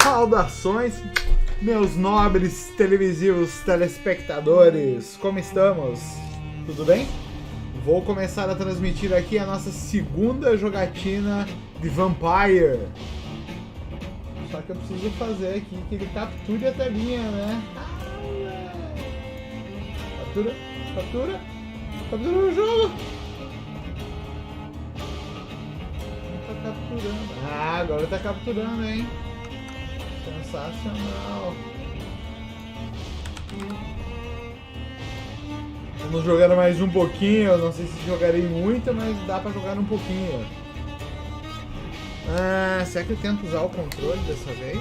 Saudações, meus nobres televisivos telespectadores, como estamos? Tudo bem? Vou começar a transmitir aqui a nossa segunda jogatina de Vampyr. Só que eu preciso fazer aqui que ele capture a telinha, né? Captura o jogo! Não tá capturando. Ah, agora tá capturando, hein? Sensacional! Vamos jogar mais um pouquinho, eu não sei se jogarei muito, mas dá pra jogar um pouquinho. Ah, será que eu tento usar o controle dessa vez?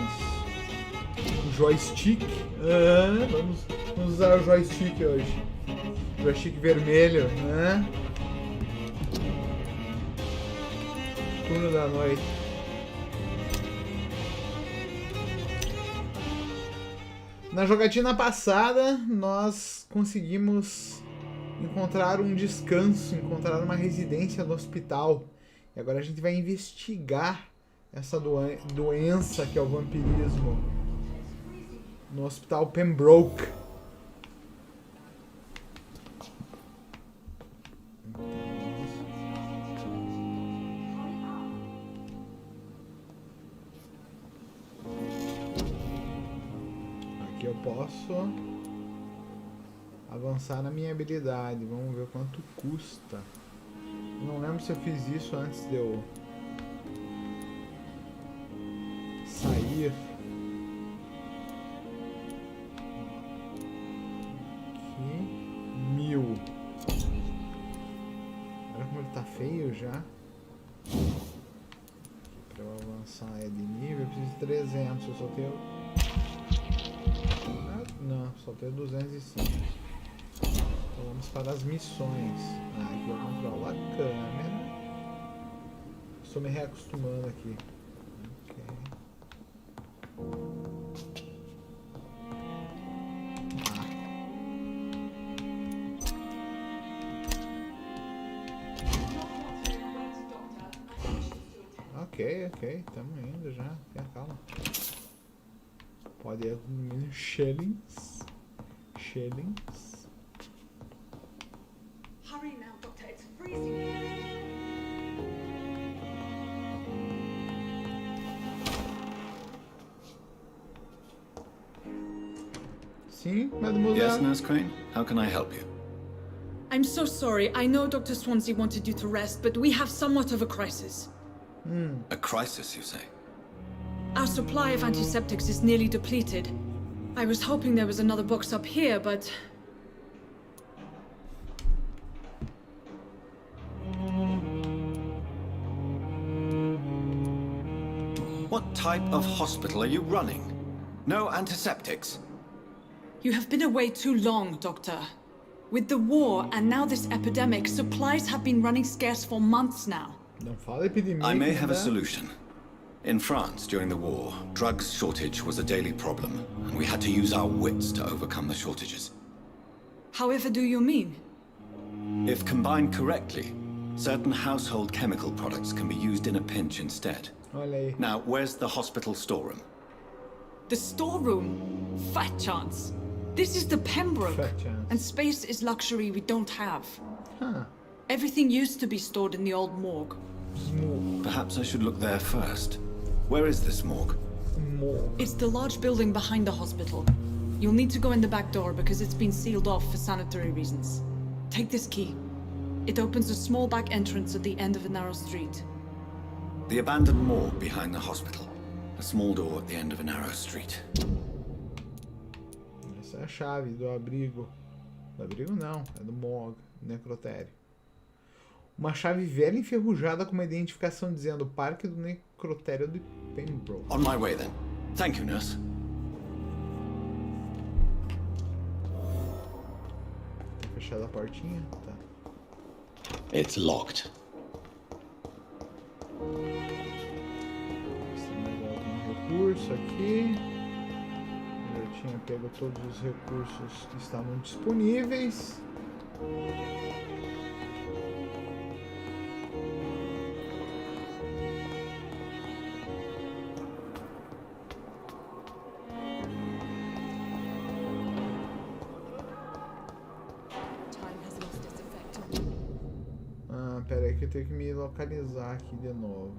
O joystick? Ah, vamos usar o joystick hoje. Joystick vermelho, né? Turno da noite. Na jogatina passada, nós conseguimos encontrar um descanso, encontrar uma residência no hospital. E agora a gente vai investigar essa doença que é o vampirismo no hospital Pembroke. Aqui eu posso avançar na minha habilidade. Vamos ver quanto custa. Não lembro se eu fiz isso antes de eu sair. Aqui, 1000. Olha como ele tá feio já. Pra eu avançar é de nível, eu preciso de 300. Eu só tenho... não, só tenho 205. Então vamos para as missões. Aqui eu controlo a câmera. Estou me reacostumando aqui. Ok, estamos indo já. Tenha calma. Pode ir no mínimo shillings. Hurry now, Doctor. It's freezing. Sim, mademoiselle. Yes, Nurse Crane? How can I help you? I'm so sorry. I know Dr. Swansea wanted you to rest, but we have somewhat of a crisis. A crisis, you say? Our supply of antiseptics is nearly depleted. I was hoping there was another box up here, but... What type of hospital are you running? No antiseptics? You have been away too long, Doctor. With the war and now this epidemic, supplies have been running scarce for months now. Não fala epidemia. I may have a solution. In France, during the war, drugs shortage was a daily problem, and we had to use our wits to overcome the shortages. However do you mean? If combined correctly, certain household chemical products can be used in a pinch instead. Olha aí. Now, where's the hospital storeroom? The storeroom? Fat chance. This is the Pembroke. Fat chance. And space is luxury we don't have. Huh. Everything used to be stored in the old morgue. Perhaps I should look there first. Where is this morgue? It's the large building behind the hospital. You'll need to go in the back door because it's been sealed off for sanitary reasons. Take this key. It opens a small back entrance at the end of a narrow street. The abandoned morgue behind the hospital. A small door at the end of a narrow street. Essa é a chave do abrigo. Do abrigo não, é do morgue, necrotério. Uma chave velha enferrujada com uma identificação dizendo Parque do Necrotério de Pembroke. On my way then. Thank you, nurse. Tá fechada a portinha? Tá. It's locked. Tem mais algum recurso aqui. Eu já tinha pego todos os recursos que estavam disponíveis. ter que me localizar aqui de novo.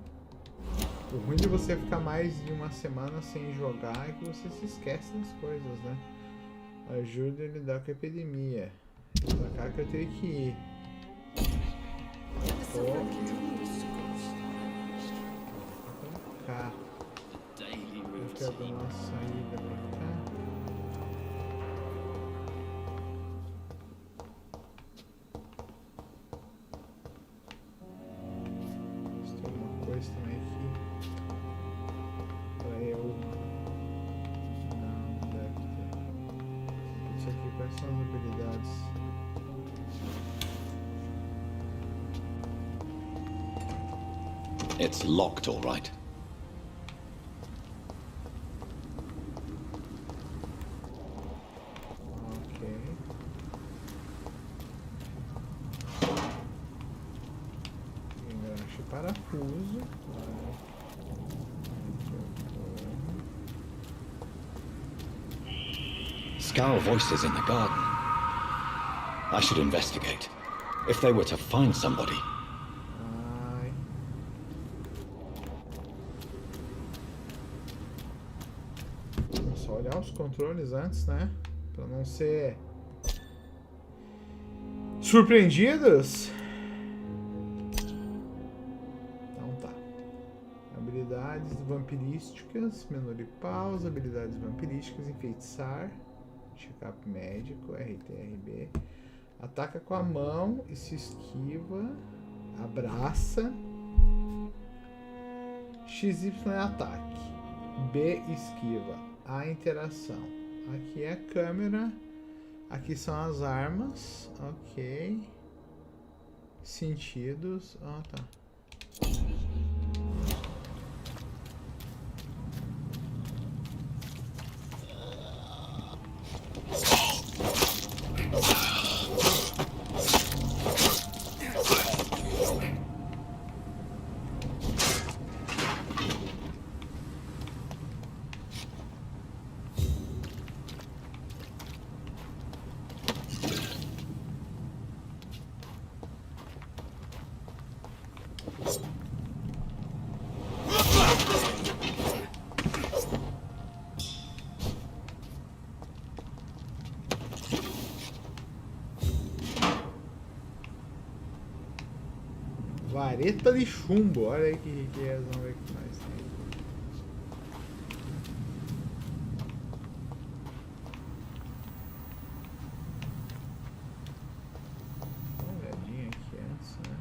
O ruim de você ficar mais de uma semana sem jogar é que você se esquece das coisas, né? Ajuda a lidar com a epidemia. É pra cá que eu tenho que ir. Pra cá. Eu quero dar uma saída pra cá. Tem alguma coisa também aqui pra eu. Não deve ter. Isso aqui, quais são as habilidades? It's locked, all right. Ok. Enganche parafuso. Scowl voices in the garden. I should investigate. If they were to find somebody. Ai. Vamos só olhar os controles antes, né? Pra não ser surpreendidos. Então tá. Habilidades vampirísticas, menor e pausa, habilidades vampirísticas, enfeitiçar, check-up médico, RTRB. Ataca com a mão e se esquiva, abraça. XY é ataque, B esquiva, A interação. Aqui é a câmera, aqui são as armas, ok. Sentidos, tá. Vareta de chumbo, olha aí que riqueza, vamos ver o que mais tem. Dá uma olhadinha aqui antes, né?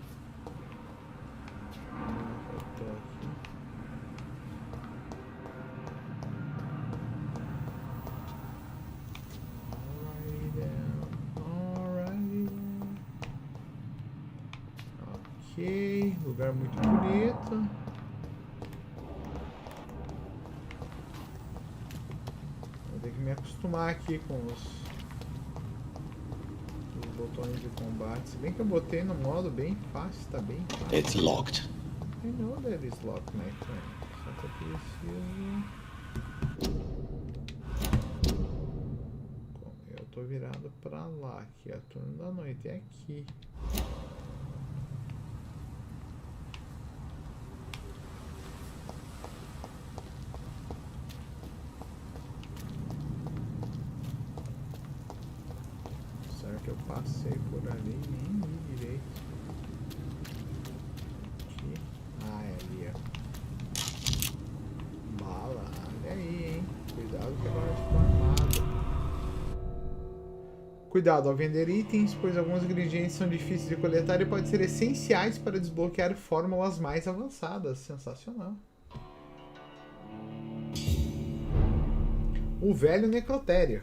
Faltou aqui. Ok, lugar muito bonito. Vou ter que me acostumar aqui com os botões de combate. Se bem que eu botei no modo bem fácil, tá bem fácil. It's locked. I know that it's locked, my friend. Só que eu preciso... Eu tô virado pra lá, aqui é o turno da noite, é aqui. Será que eu passei por ali e nem vi direito? Aqui. Ah, é ali, ó. Bala, olha aí, hein? Cuidado que agora ficou armado. Cuidado ao vender itens, pois alguns ingredientes são difíceis de coletar e podem ser essenciais para desbloquear fórmulas mais avançadas. Sensacional. O velho necrotério.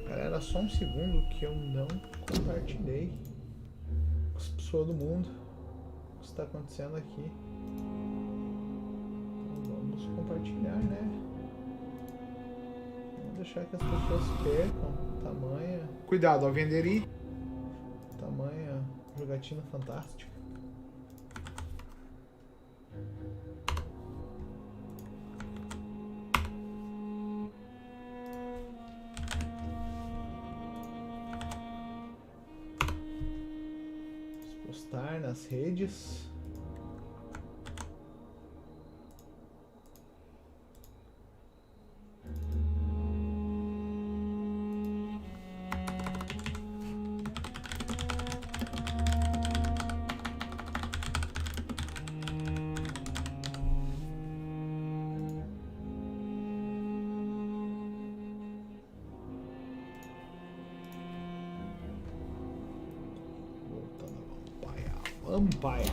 Galera, só um segundo que eu não compartilhei com as pessoas do mundo o que está acontecendo aqui. Então vamos compartilhar, né? Vamos deixar que as pessoas percam tamanha. Cuidado ao vender e tamanha jogatina fantástica. entrar nas redes. Vampyr.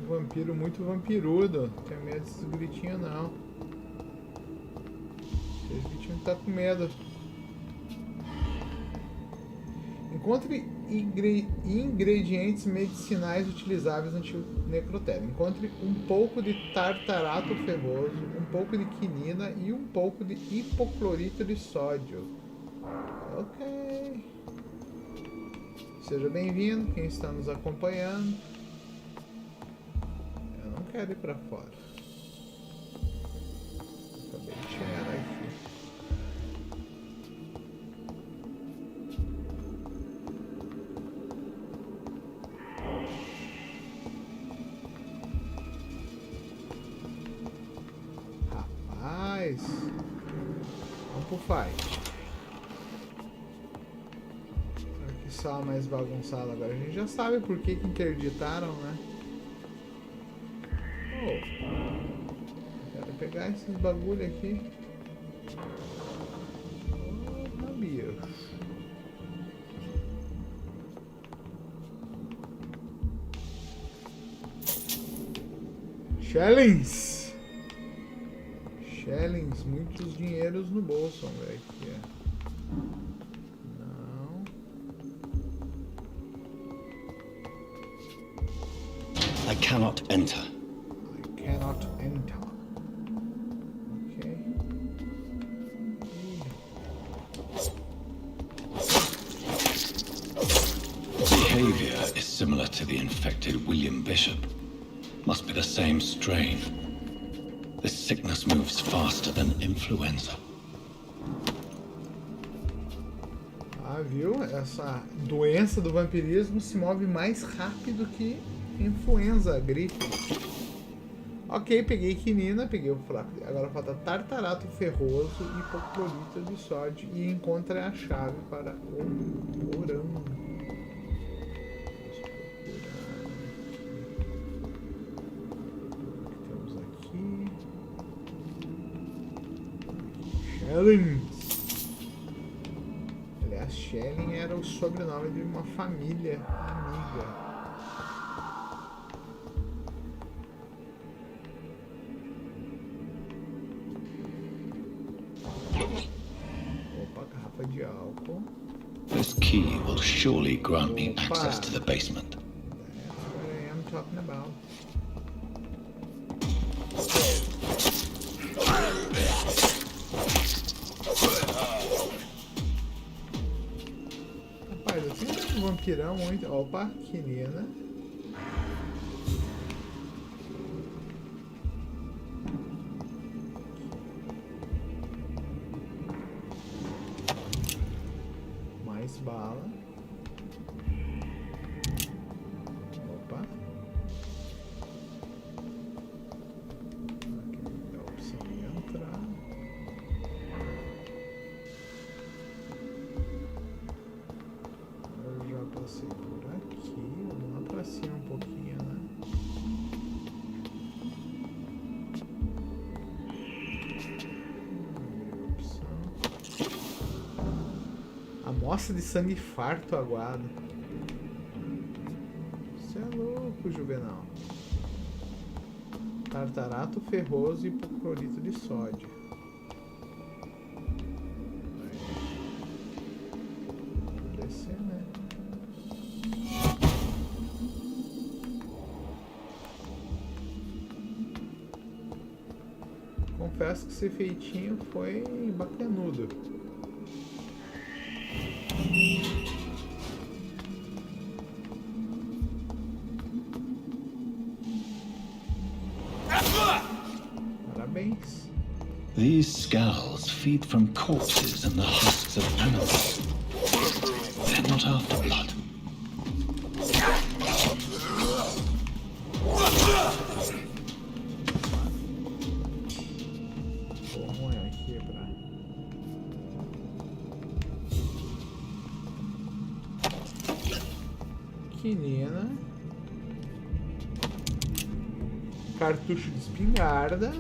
Vampiro muito vampirudo. Não tenho medo desses gritinhos não. Esse gritinho tá com medo. Encontre ingredientes medicinais utilizáveis no necrotério. Encontre um pouco de tartarato ferroso, um pouco de quinina e um pouco de hipoclorito de sódio. Ok. Seja bem-vindo, quem está nos acompanhando. Quero ir pra fora. Acabei de chegar aqui. Rapaz, vamos pro fight. Que sala mais bagunçada agora. A gente já sabe por que interditaram, né? Quero pegar esses bagulho aqui. Oh, Vampyr. Shellings. Shellings, muitos dinheiros no bolso, vamos ver aqui. Não. I cannot enter. Cannot enter. Okay. Behavior is similar to the infected William Bishop. Must be the same strain. This sickness moves faster than influenza. Ah, viu? Essa doença do vampirismo se move mais rápido que influenza, gripe. Ok, peguei quinina, peguei o fraco. Agora falta tartarato ferroso e hipoclorito de sódio. E encontre a chave para o porão. Temos aqui. Shelling. Aliás, Shelling era o sobrenome de uma família amiga. De álcool. This key will surely grant me access to the basement. That's what I am talking about. Rapaz, eu tenho um vampirão muito. Opa, quinina. Bala. Opa. Aqui dá a opção de entrar. Eu já passei por aqui. Vamos lá pra cima um pouquinho, né? Amostra de sangue farto aguado. Você é louco, Juvenal. Tartarato ferroso e hipoclorito de sódio. Vou descer, né? confesso que esse feitinho foi bacanudo. Parabéns. These scowls feed from corpses and the husks of animals. They're not after blood. Vamos aqui pra... Quinina. Cartucho de espingarda.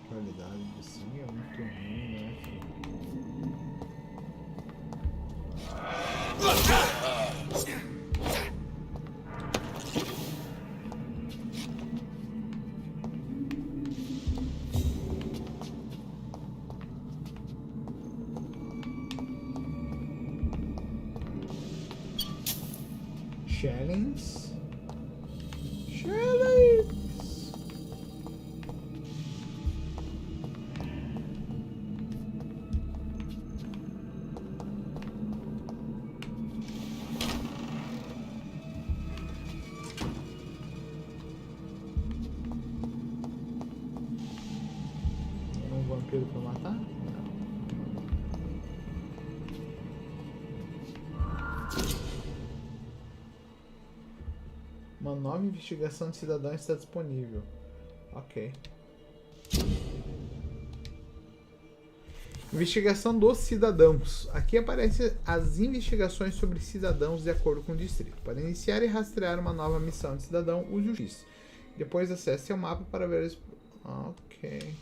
Qualidade de sangue é muito ruim, né? Challenge. Vampiro pra matar? Não. Uma nova investigação de cidadão está disponível. Ok. Investigação dos cidadãos. Aqui aparecem as investigações sobre cidadãos de acordo com o distrito. Para iniciar e rastrear uma nova missão de cidadão, use o X. Depois acesse o mapa para ver... Ok.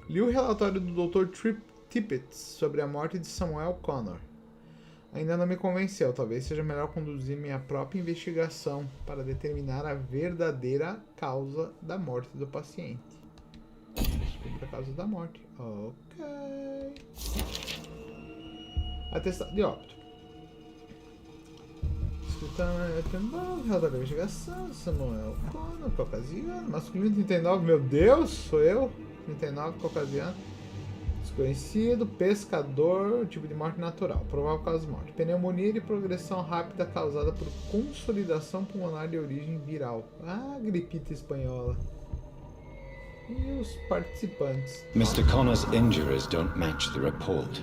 Li o relatório do Dr. Tippett sobre a morte de Samuel Connor. Ainda não me convenceu. Talvez seja melhor conduzir minha própria investigação para determinar a verdadeira causa da morte do paciente. Descubra a causa da morte. Ok. Atestado de óbito. Relatório da investigação. Samuel Connor, caucasiano. Masculino 39. Meu Deus, sou eu. 39, caucasiano, desconhecido, pescador, tipo de morte natural, provável causa de morte, pneumonia de progressão rápida causada por consolidação pulmonar de origem viral. Ah, gripite espanhola. E os participantes? Mr. Connor's injuries don't match the report.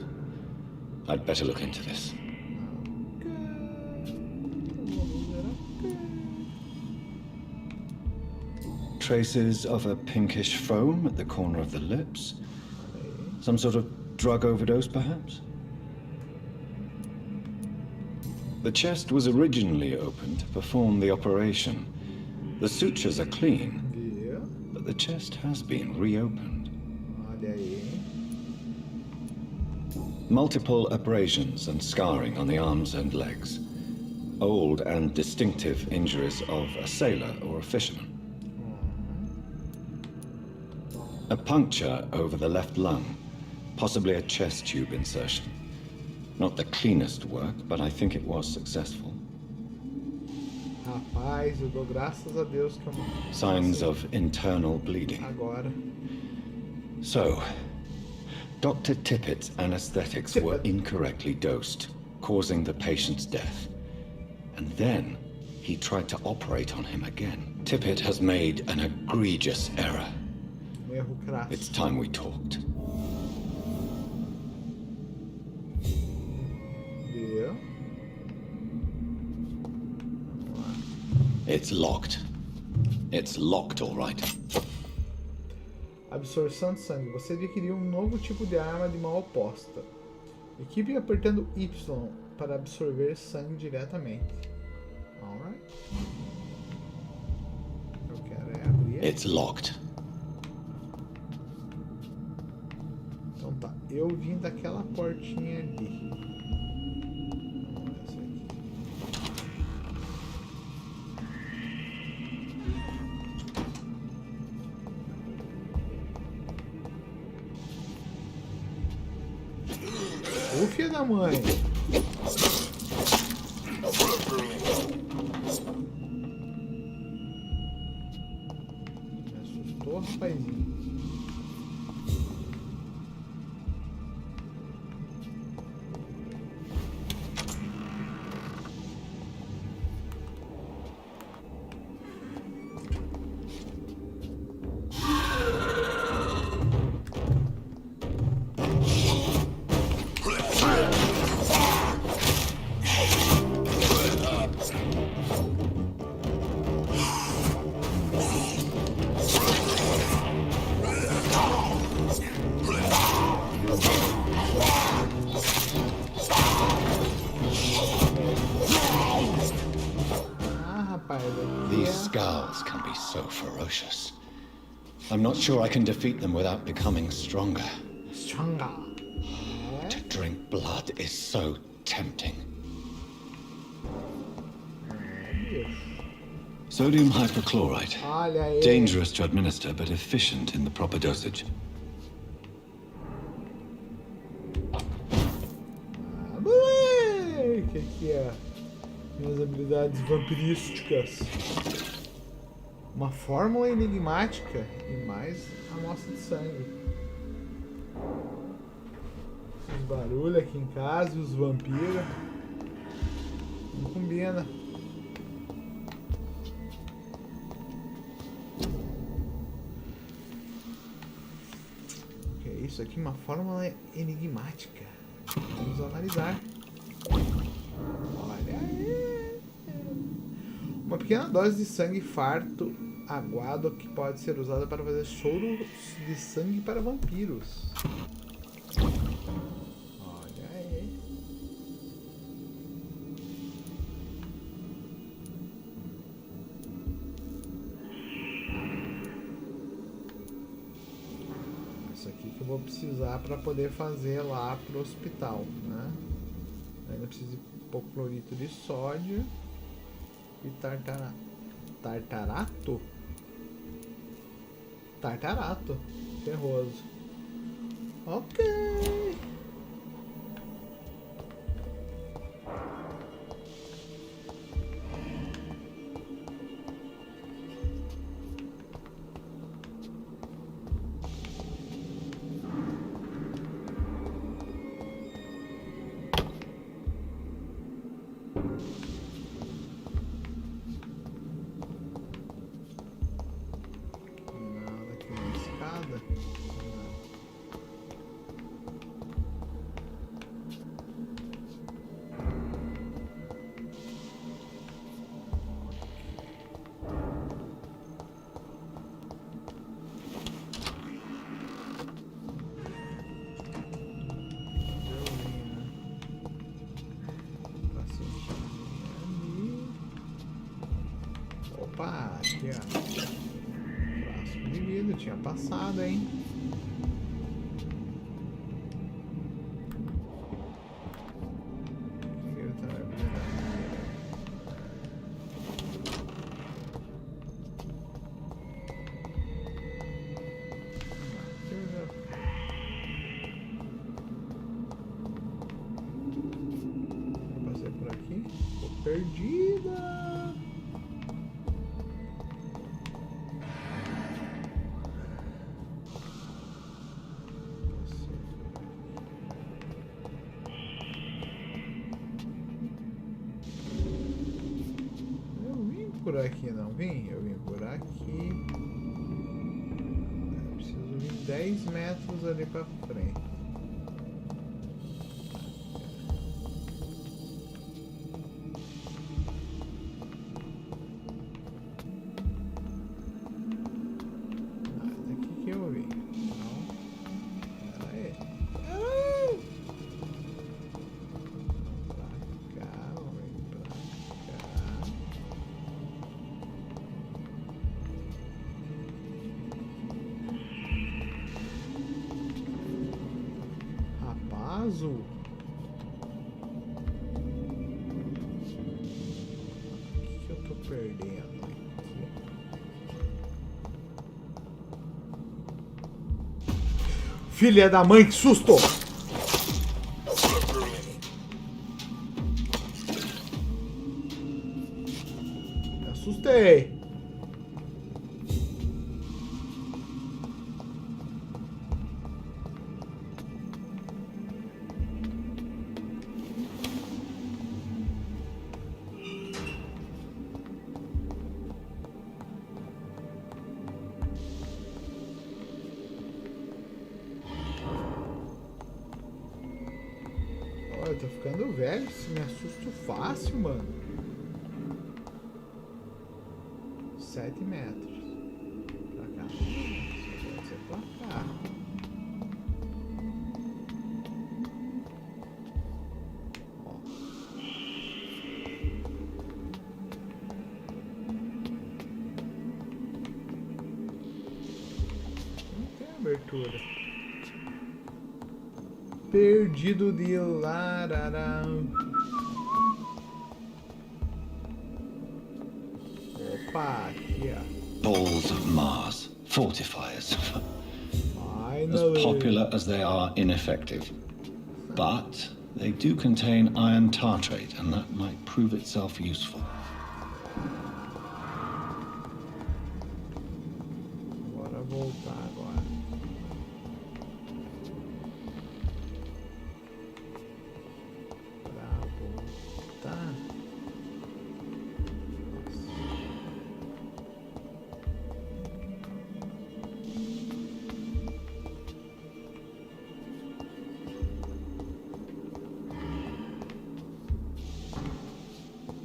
I'd better look into this. Traces of a pinkish foam at the corner of the lips. Some sort of drug overdose, perhaps? The chest was originally opened to perform the operation. The sutures are clean, but the chest has been reopened. Multiple abrasions and scarring on the arms and legs. Old and distinctive injuries of a sailor or a fisherman. A puncture over the left lung, possibly a chest tube insertion. Not the cleanest work, but I think it was successful. Rapaz, eu dou graças a Deus que eu não... Signs of internal bleeding. Agora. So, Dr. Tippett's anesthetics were incorrectly dosed, causing the patient's death. And then, he tried to operate on him again. Tippett has made an egregious error. It's time we talked. Yeah. It's locked. It's locked, all right. Absorção de sangue. Você adquiriu um novo tipo de arma de mão oposta. Equipe apertando Y para absorver sangue diretamente. Alright. Eu quero abrir. It's locked. Então tá. eu vim daquela portinha ali. Ô, filha da mãe! Me assustou, rapazinho. These scowls can be so ferocious. I'm not sure I can defeat them without becoming stronger. Stronger. To drink blood is so tempting. Sodium hypochlorite. Olha aí. Dangerous to administer, but efficient in the proper dosage. Moleque, aqui é minhas habilidades vampirísticas. Uma fórmula enigmática e mais amostra de sangue. Esses barulhos aqui em casa e os vampiros. Não combina. O que é isso aqui? Uma fórmula enigmática. Vamos analisar. Olha aí. Uma pequena dose de sangue farto aguado que pode ser usada para fazer soro de sangue para vampiros. Olha aí. Isso aqui que eu vou precisar para poder fazer lá pro hospital, né? Ainda preciso de hipoclorito de sódio e tartarato? Tartarato ferroso. Ok. Opa, aqui ó. Frasco de vidro, tinha passado, hein? Passei por aqui, tô perdida. Por aqui não vim, eu vim por aqui. Eu preciso vir 10 metros ali pra frente. Daqui que eu vim. Não. Pera aí. Pra cá, vamos vir pra cá. perdendo. Filha da mãe, que susto! Me assustei. Eu tô ficando velho, isso me assusta fácil, mano. 7 metros. Pra cá. Pode ser pra cá. Ó. Não tem abertura. Perdido de larará. Opa, aqui ó. Balls of Mars, fortifiers. As Finally. popular as they are ineffective. But they do contain iron tartrate, and that might prove itself useful. Bora voltar agora.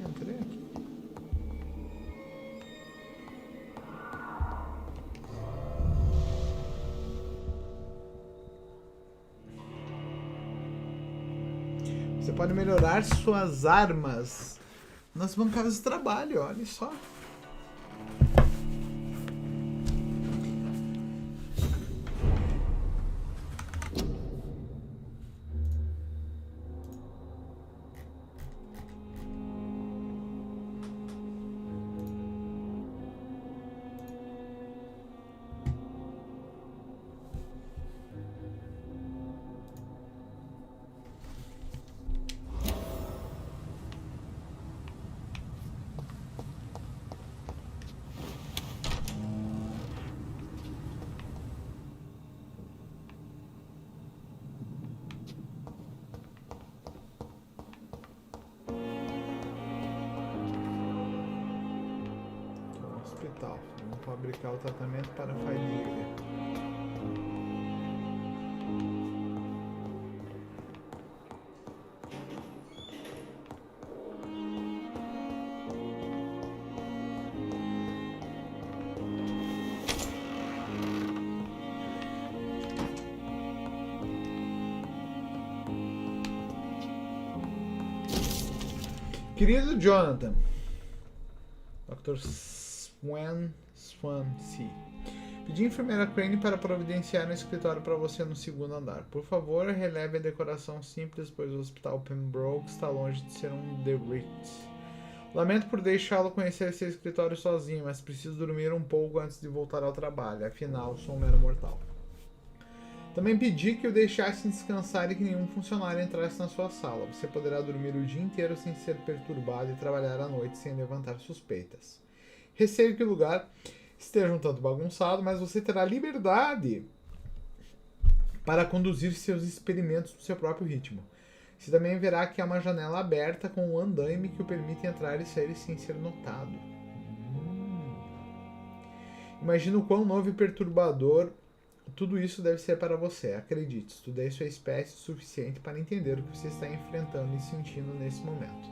Entrei aqui. Você pode melhorar suas armas nas bancadas de trabalho, olha só. Hospital. Vamos fabricar o tratamento para a fadiga. Querido Jonathan, Dr. Swansea, pedi a enfermeira Crane para providenciar um escritório para você no segundo andar. Por favor, releve a decoração simples, pois o Hospital Pembroke está longe de ser um The Ritz. Lamento por deixá-lo conhecer seu escritório sozinho, mas preciso dormir um pouco antes de voltar ao trabalho, afinal sou um mero mortal. Também pedi que o deixasse descansar e que nenhum funcionário entrasse na sua sala. Você poderá dormir o dia inteiro sem ser perturbado e trabalhar à noite sem levantar suspeitas. Receio que o lugar esteja um tanto bagunçado, mas você terá liberdade para conduzir seus experimentos no seu próprio ritmo. Você também verá que há uma janela aberta com um andaime que o permite entrar e sair sem ser notado. Imagina o quão novo e perturbador tudo isso deve ser para você. Acredite, estudei sua espécie o suficiente para entender o que você está enfrentando e sentindo nesse momento.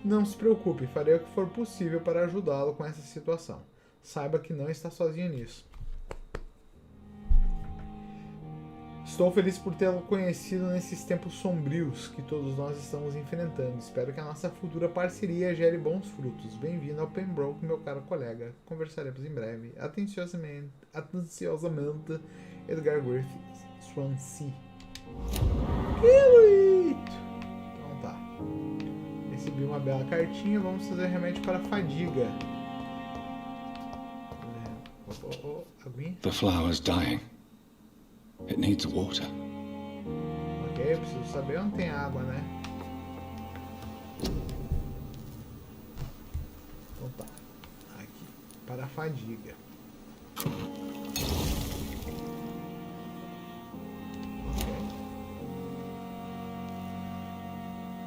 Não se preocupe, farei o que for possível para ajudá-lo com essa situação. Saiba que não está sozinho nisso. Estou feliz por tê-lo conhecido nesses tempos sombrios que todos nós estamos enfrentando. Espero que a nossa futura parceria gere bons frutos. Bem-vindo ao Pembroke, meu caro colega. Conversaremos em breve. Atenciosamente Edgar Griffith Swansea. Que bonito! Então tá. Esse Recebi uma bela cartinha. Vamos fazer remédio para a fadiga. Aguinha. The flower's dying. It needs water. Ok, eu preciso saber onde tem água, né? Então tá. Aqui. Para a fadiga.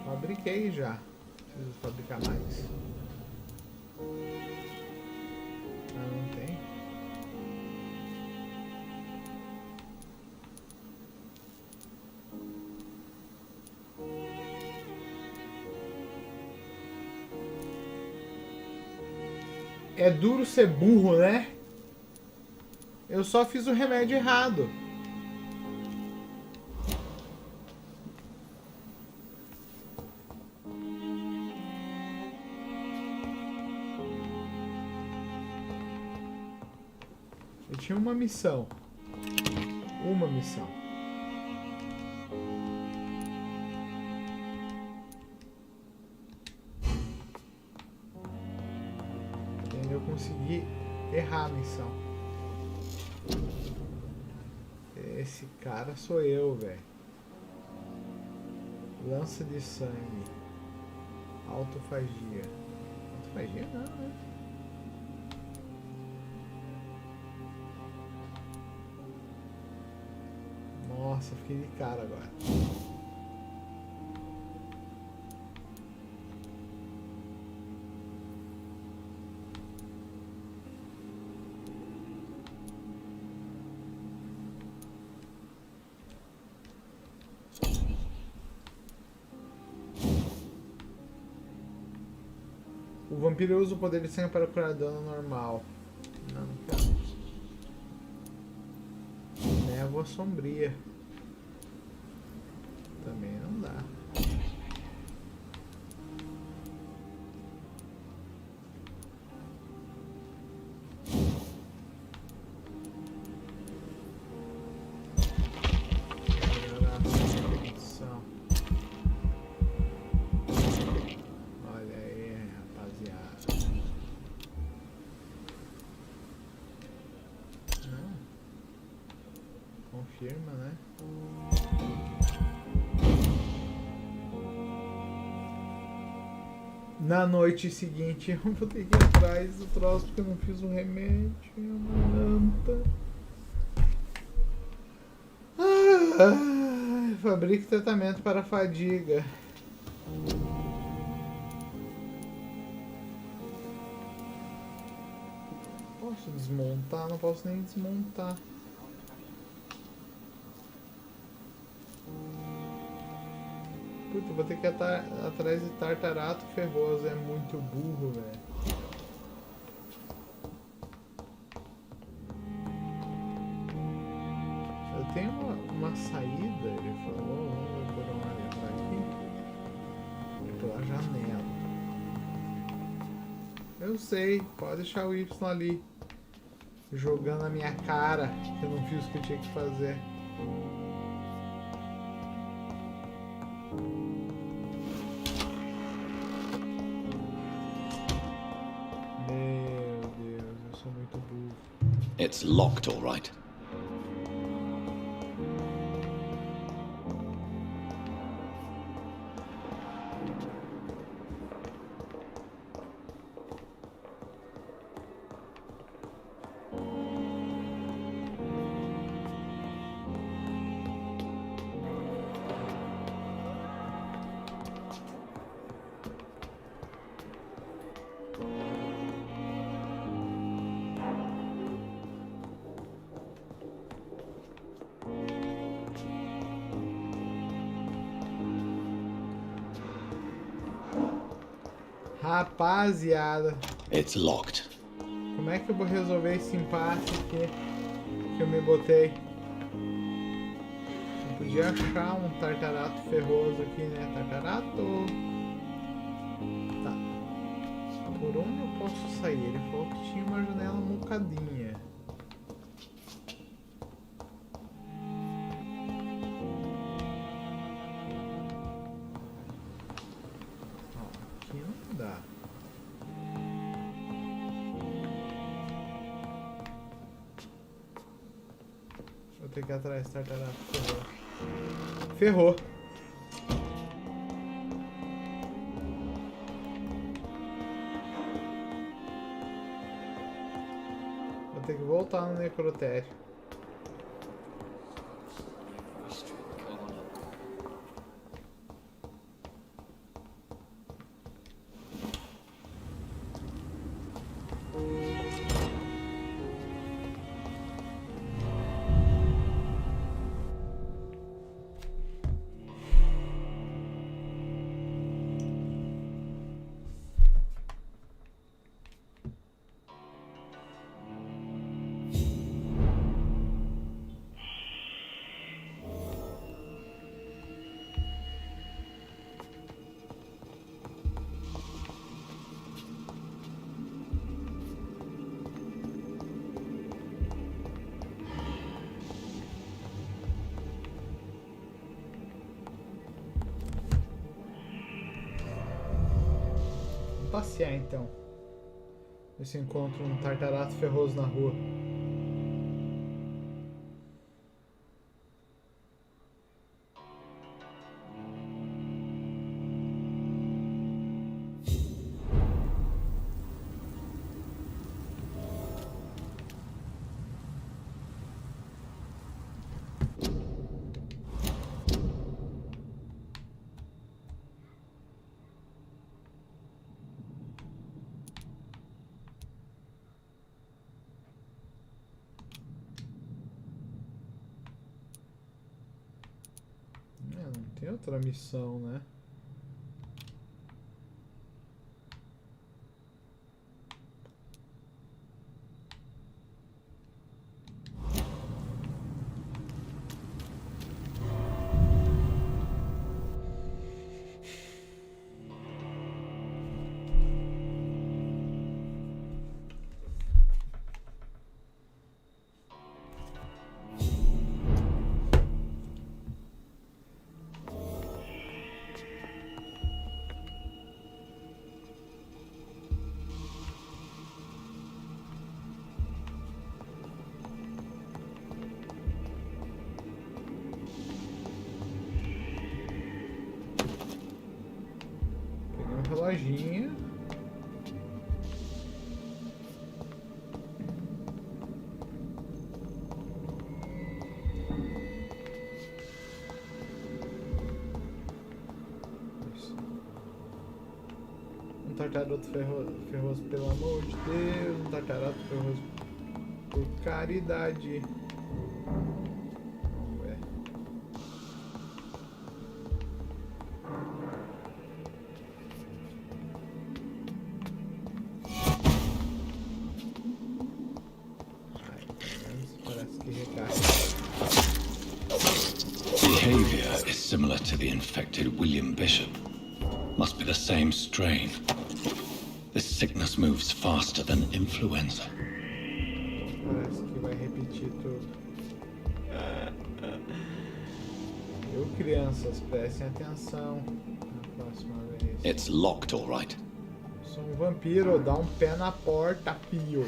Fabriquei já. Preciso fabricar mais. Ah, não tem. É duro ser burro, né? Eu só fiz o remédio errado. Eu tinha uma missão. Uma missão. E eu consegui errar a missão. Esse cara sou eu, velho. Lança de sangue. Autofagia. Autofagia não, né? Nossa, fiquei de cara agora. O vampiro usa o poder de sangue para curar dano normal. Não, não quero. Névoa sombria. Também não dá. Olha aí, rapaziada. Não. Confirma, né? Na noite seguinte eu vou ter que ir atrás do troço porque eu não fiz o remédio. É uma anta. Fabrique tratamento para fadiga. Posso desmontar? Não posso nem desmontar. Puta, vou ter que ir atrás de tartarato ferroso, é muito burro, velho. Eu tenho uma saída, ele falou, vamos por onde entrar aqui. Pela janela. Eu sei, pode deixar o Y ali. Jogando a minha cara, que eu não fiz o que eu tinha que fazer. Meu Deus, eu sou muito burro. It's locked, all right. Rapaziada, It's locked. como é que eu vou resolver esse impasse aqui que eu me botei? Eu podia achar um tartarato ferroso aqui, né? Tartarato. Tá. Por onde eu posso sair? Ele falou que tinha uma janela mocadinha. Dá. Vou ter que ir atrás, tartaruga. Ferrou. Ferrou. Vou ter que voltar no necrotério. Passear então. Ver se eu encontro um tartarato ferroso na rua. Não tem outra missão, né? Reloginho. Um tartaruto ferroso, pelo amor de Deus. Um tartaruto ferroso por caridade. Behavior is similar to the infected William Bishop. Must be the same strain. This sickness moves faster than influenza. Parece que vai repetir tudo. Eu, crianças, prestem atenção na próxima vez. It's locked, all right. Sou um vampiro, dá um pé na porta, pio.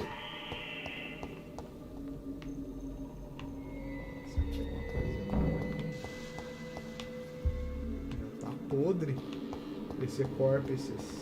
Podre esse corpo, esses.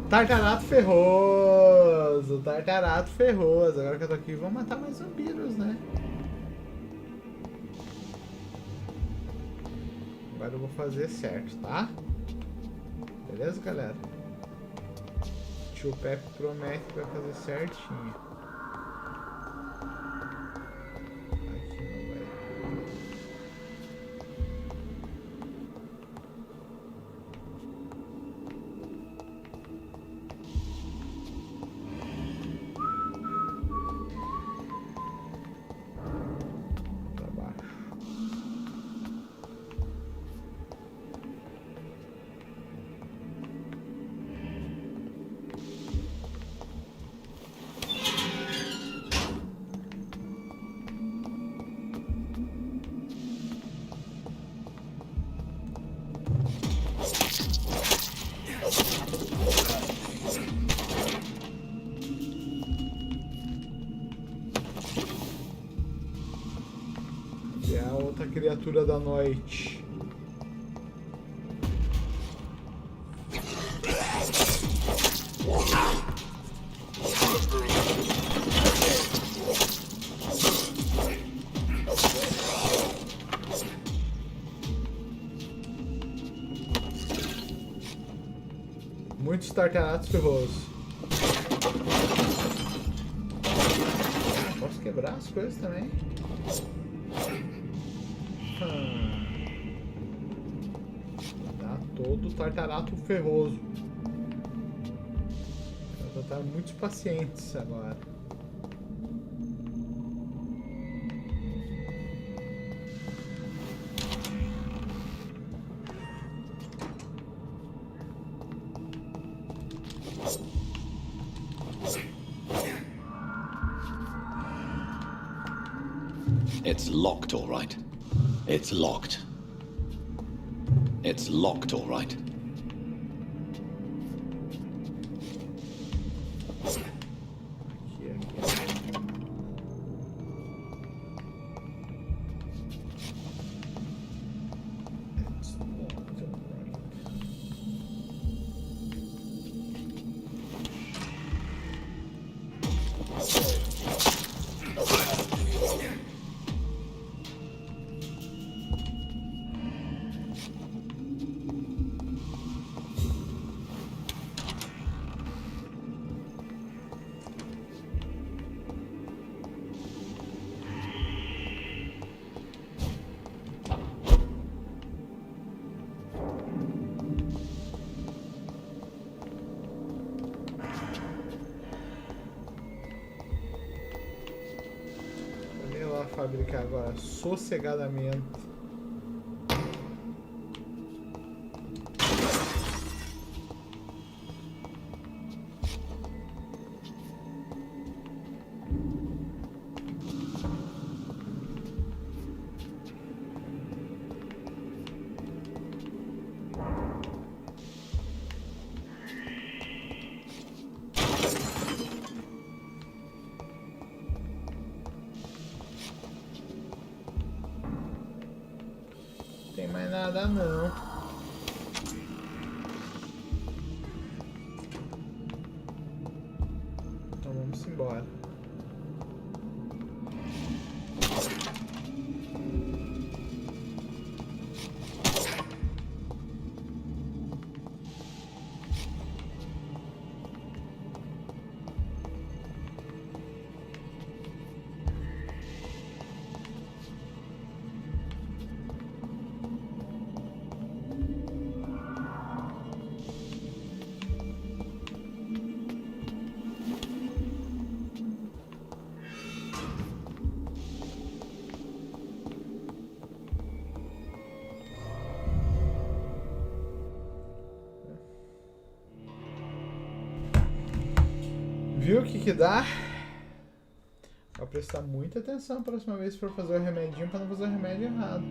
Tartarato ferroso, tartarato ferroso. Agora que eu tô aqui, vou matar mais vampiros, né? Agora eu vou fazer certo, tá? Beleza, galera? Tio Pepe promete que vai fazer certinho. Aqui não vai. Santa criatura da noite. Muitos tartaratos ferrosos. Posso quebrar as coisas também? Tá todo tartarato ferroso. Vou estar muitos pacientes agora. It's locked, all right. It's locked. It's locked, all right. Fabricar agora sossegadamente. Tem mais nada não. Então vamos embora. Viu o que dá? Vou prestar muita atenção a próxima vez que for fazer o remedinho para não fazer o remédio errado.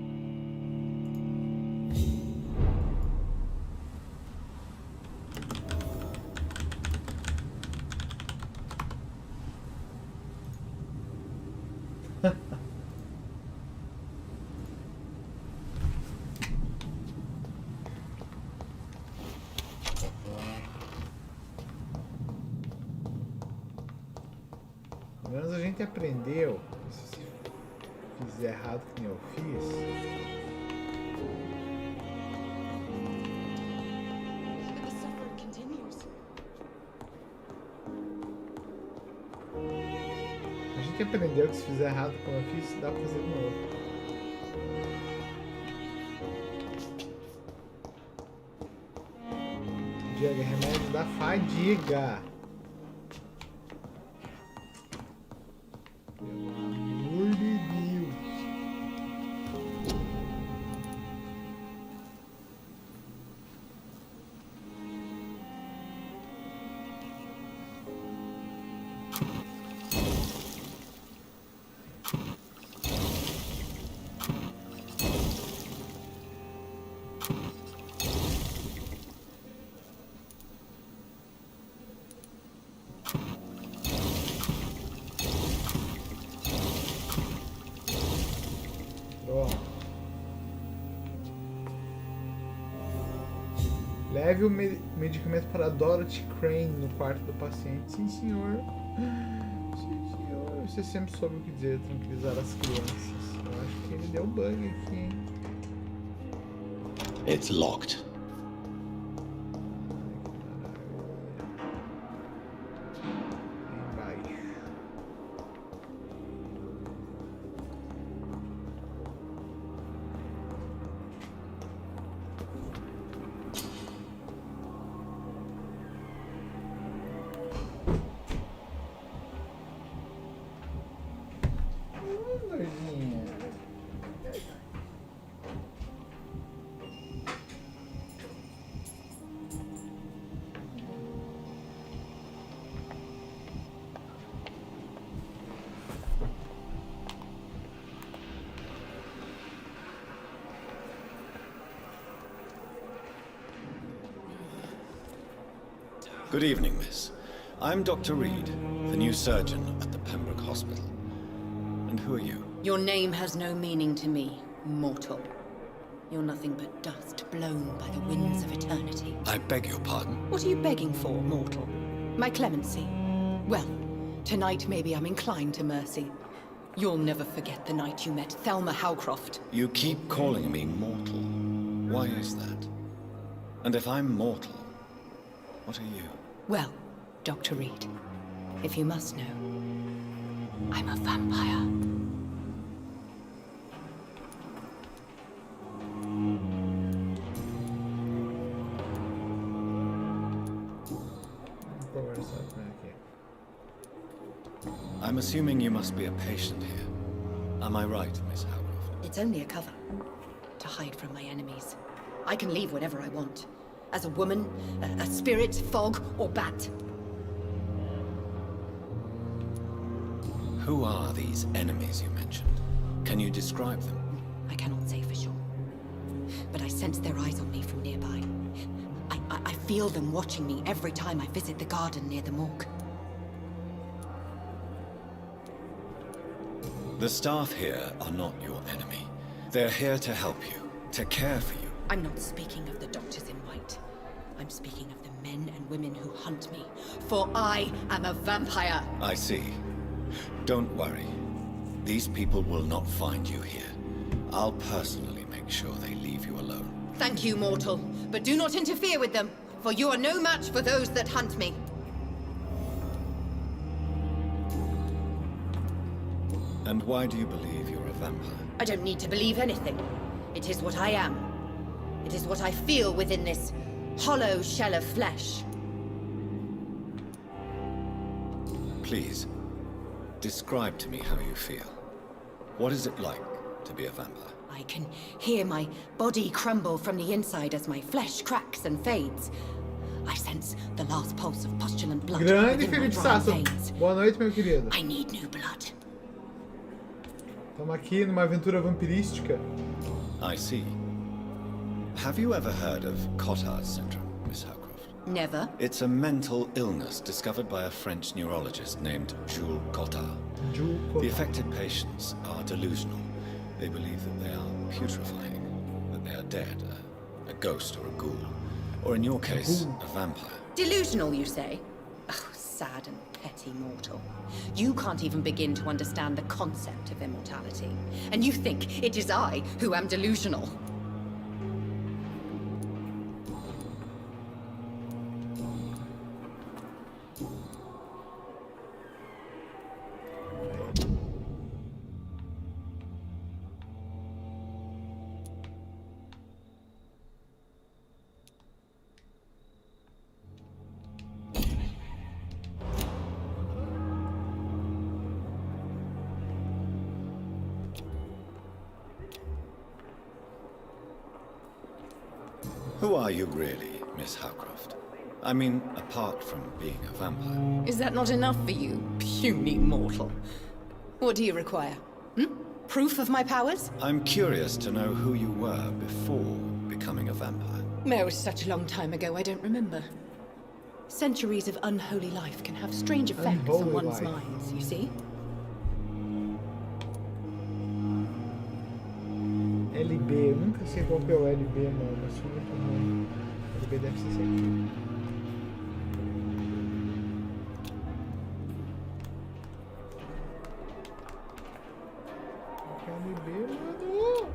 Pelo menos a gente aprendeu. Se fizer errado que nem eu fiz. The suffering continues. A gente aprendeu que se fizer errado como eu fiz, dá pra fazer de novo. Diego, remédio da fadiga. Pronto. Leve o medicamento para Dorothy Crane no quarto do paciente. Sim, senhor. Sim, senhor. Você sempre soube o que dizer, tranquilizar as crianças. Eu acho que ele deu um bug aqui, hein? It's locked. Good evening, miss. I'm Dr. Reed, the new surgeon at the Pembroke Hospital. And who are you? Your name has no meaning to me, mortal. You're nothing but dust blown by the winds of eternity. I beg your pardon. What are you begging for, mortal? My clemency? Well, tonight maybe I'm inclined to mercy. You'll never forget the night you met Thelma Howcroft. You keep calling me mortal. Why is that? And if I'm mortal, what are you? Well, Dr. Reed, if you must know, I'm a vampire. I'm assuming you must be a patient here. Am I right, Miss Howcroft? It's only a cover. To hide from my enemies. I can leave whenever I want. As a woman, a spirit, fog, or bat. Who are these enemies you mentioned? Can you describe them? I cannot say for sure. But I sense their eyes on me from nearby. I feel them watching me every time I visit the garden near the morgue. The staff here are not your enemy. They're here to help you, to care for you. I'm not speaking of the doctors in white. I'm speaking of the men and women who hunt me. For I am a vampire! I see. Don't worry. These people will not find you here. I'll personally make sure they leave you alone. Thank you, mortal. But do not interfere with them, for you are no match for those that hunt me. And why do you believe you're a vampire? I don't need to believe anything. It is what I am. It is what I feel within this hollow shell of flesh. Please, describe to me how you feel. What is it like to be a vampire? I can hear my body crumble from the inside as my flesh cracks and fades. I sense the last pulse of postulant blood Grande within my dry feitiçaço. veins. Boa noite, meu querido. I need new blood. Estamos aqui numa aventura vampirística. I see. Have you ever heard of Cotard's syndrome, Miss Howcroft? Never. It's a mental illness discovered by a French neurologist named Jules Cotard. The affected patients are delusional. They believe that they are putrefying, that they are dead, a ghost or a ghoul, or in your case, a vampire. Delusional, you say? Oh, sad and petty mortal. You can't even begin to understand the concept of immortality. And you think it is I who am delusional. Who are you really, Miss Howcroft? I mean, apart from being a vampire. Is that not enough for you, puny mortal? What do you require? Proof of my powers? I'm curious to know who you were before becoming a vampire. It was such a long time ago, I don't remember. Centuries of unholy life can have strange effects on one's minds, you see? LB, eu nunca sei qual que é o LB, mano. Eu sou muito ruim. LB deve ser esse aqui. LB, mano!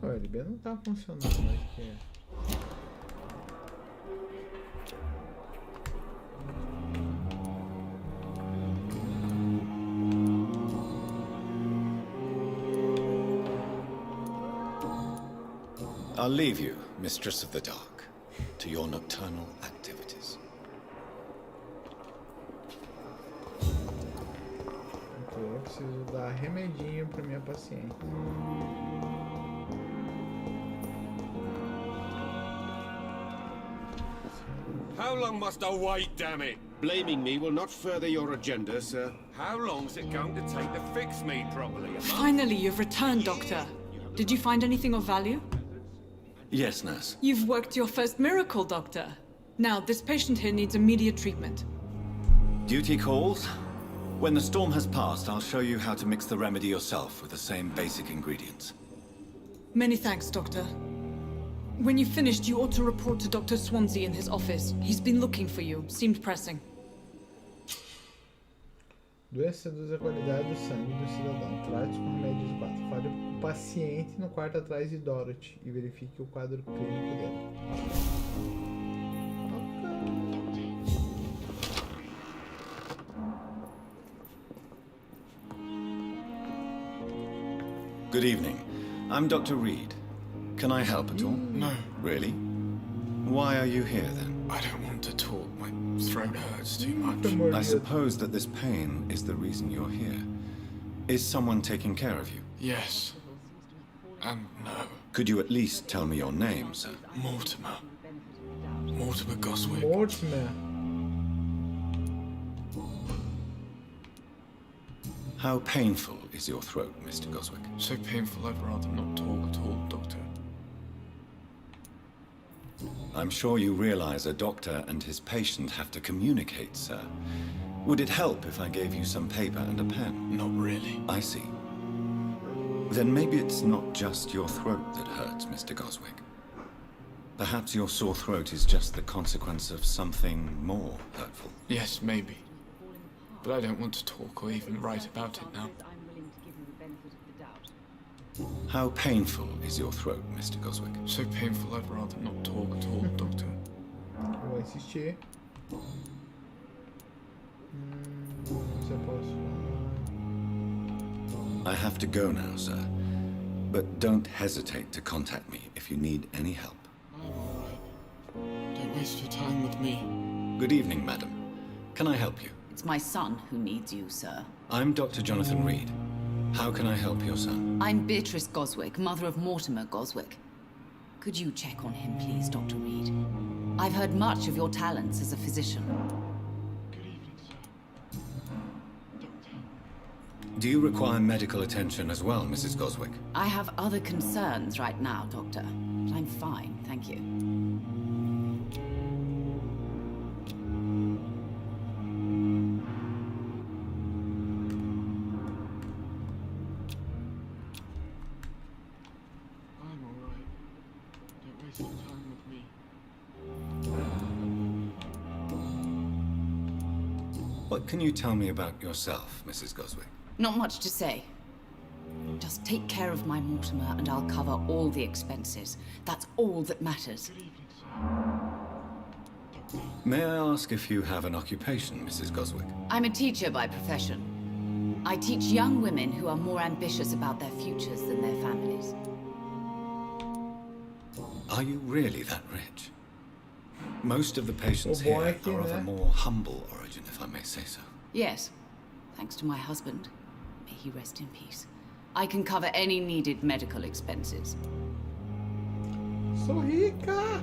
O LB não tá funcionando, acho que é. I'll leave you, Mistress of the Dark, to your nocturnal activities. Ok, eu preciso dar remedinho pra minha paciente. How long must I wait, damn it? Blaming me will not further your agenda, sir. How long's it going to take to fix me properly? A month? Finally, you've returned, Doctor. Did you find anything of value? Yes, nurse. You've worked your first miracle, Doctor. Now, this patient here needs immediate treatment. Duty calls. When the storm has passed, I'll show you how to mix the remedy yourself with the same basic ingredients. Many thanks, Doctor. When you've finished, you ought to report to Dr. Swansea in his office. He's been looking for you. Seemed pressing. Doença reduz a qualidade do sangue do cidadão. Trate com remédios básicos. Fale o paciente no quarto atrás de Dorothy e verifique o quadro clínico dela. Good evening. I'm Dr. Reed. Can I help at all? No, Really? Why are you here then? I don't want to talk. My throat hurts too much. I suppose that this pain is the reason you're here. Is someone taking care of you? Yes. And no. Could you at least tell me your name, sir? Mortimer. Mortimer Goswick. Mortimer. How painful is your throat, Mr. Goswick? So painful I'd rather not talk at all, Doctor. I'm sure you realize a doctor and his patient have to communicate, sir. Would it help if I gave you some paper and a pen? Not really. I see. Then maybe it's not just your throat that hurts, Mr. Goswick. Perhaps your sore throat is just the consequence of something more hurtful. Yes, maybe. But I don't want to talk or even write about it now. How painful is your throat, Mr. Goswick? So painful I'd rather not talk at all, Doctor. Eu vou insistir. Se eu posso. I have to go now, sir. But don't hesitate to contact me if you need any help. I'm alright. Don't waste your time with me. Good evening, madam. Can I help you? It's my son who needs you, sir. I'm Dr. Jonathan Reed. How can I help your son? I'm Beatrice Goswick, mother of Mortimer Goswick. Could you check on him, please, Dr. Reed? I've heard much of your talents as a physician. Good evening, sir. Doctor. Do you require medical attention as well, Mrs. Goswick? I have other concerns right now, Doctor. But I'm fine, thank you. I'm alright. Don't waste your time with me. What can you tell me about yourself, Mrs. Goswick? Not much to say. Just take care of my Mortimer and I'll cover all the expenses. That's all that matters. Good evening, sir. May I ask if you have an occupation, Mrs. Goswick? I'm a teacher by profession. I teach young women who are more ambitious about their futures than their families. Are you really that rich? Most of the patients Oh boy, here are of yeah. a more humble origin, if I may say so. Yes, thanks to my husband. May he rest in peace. I can cover any needed medical expenses. Sou rica!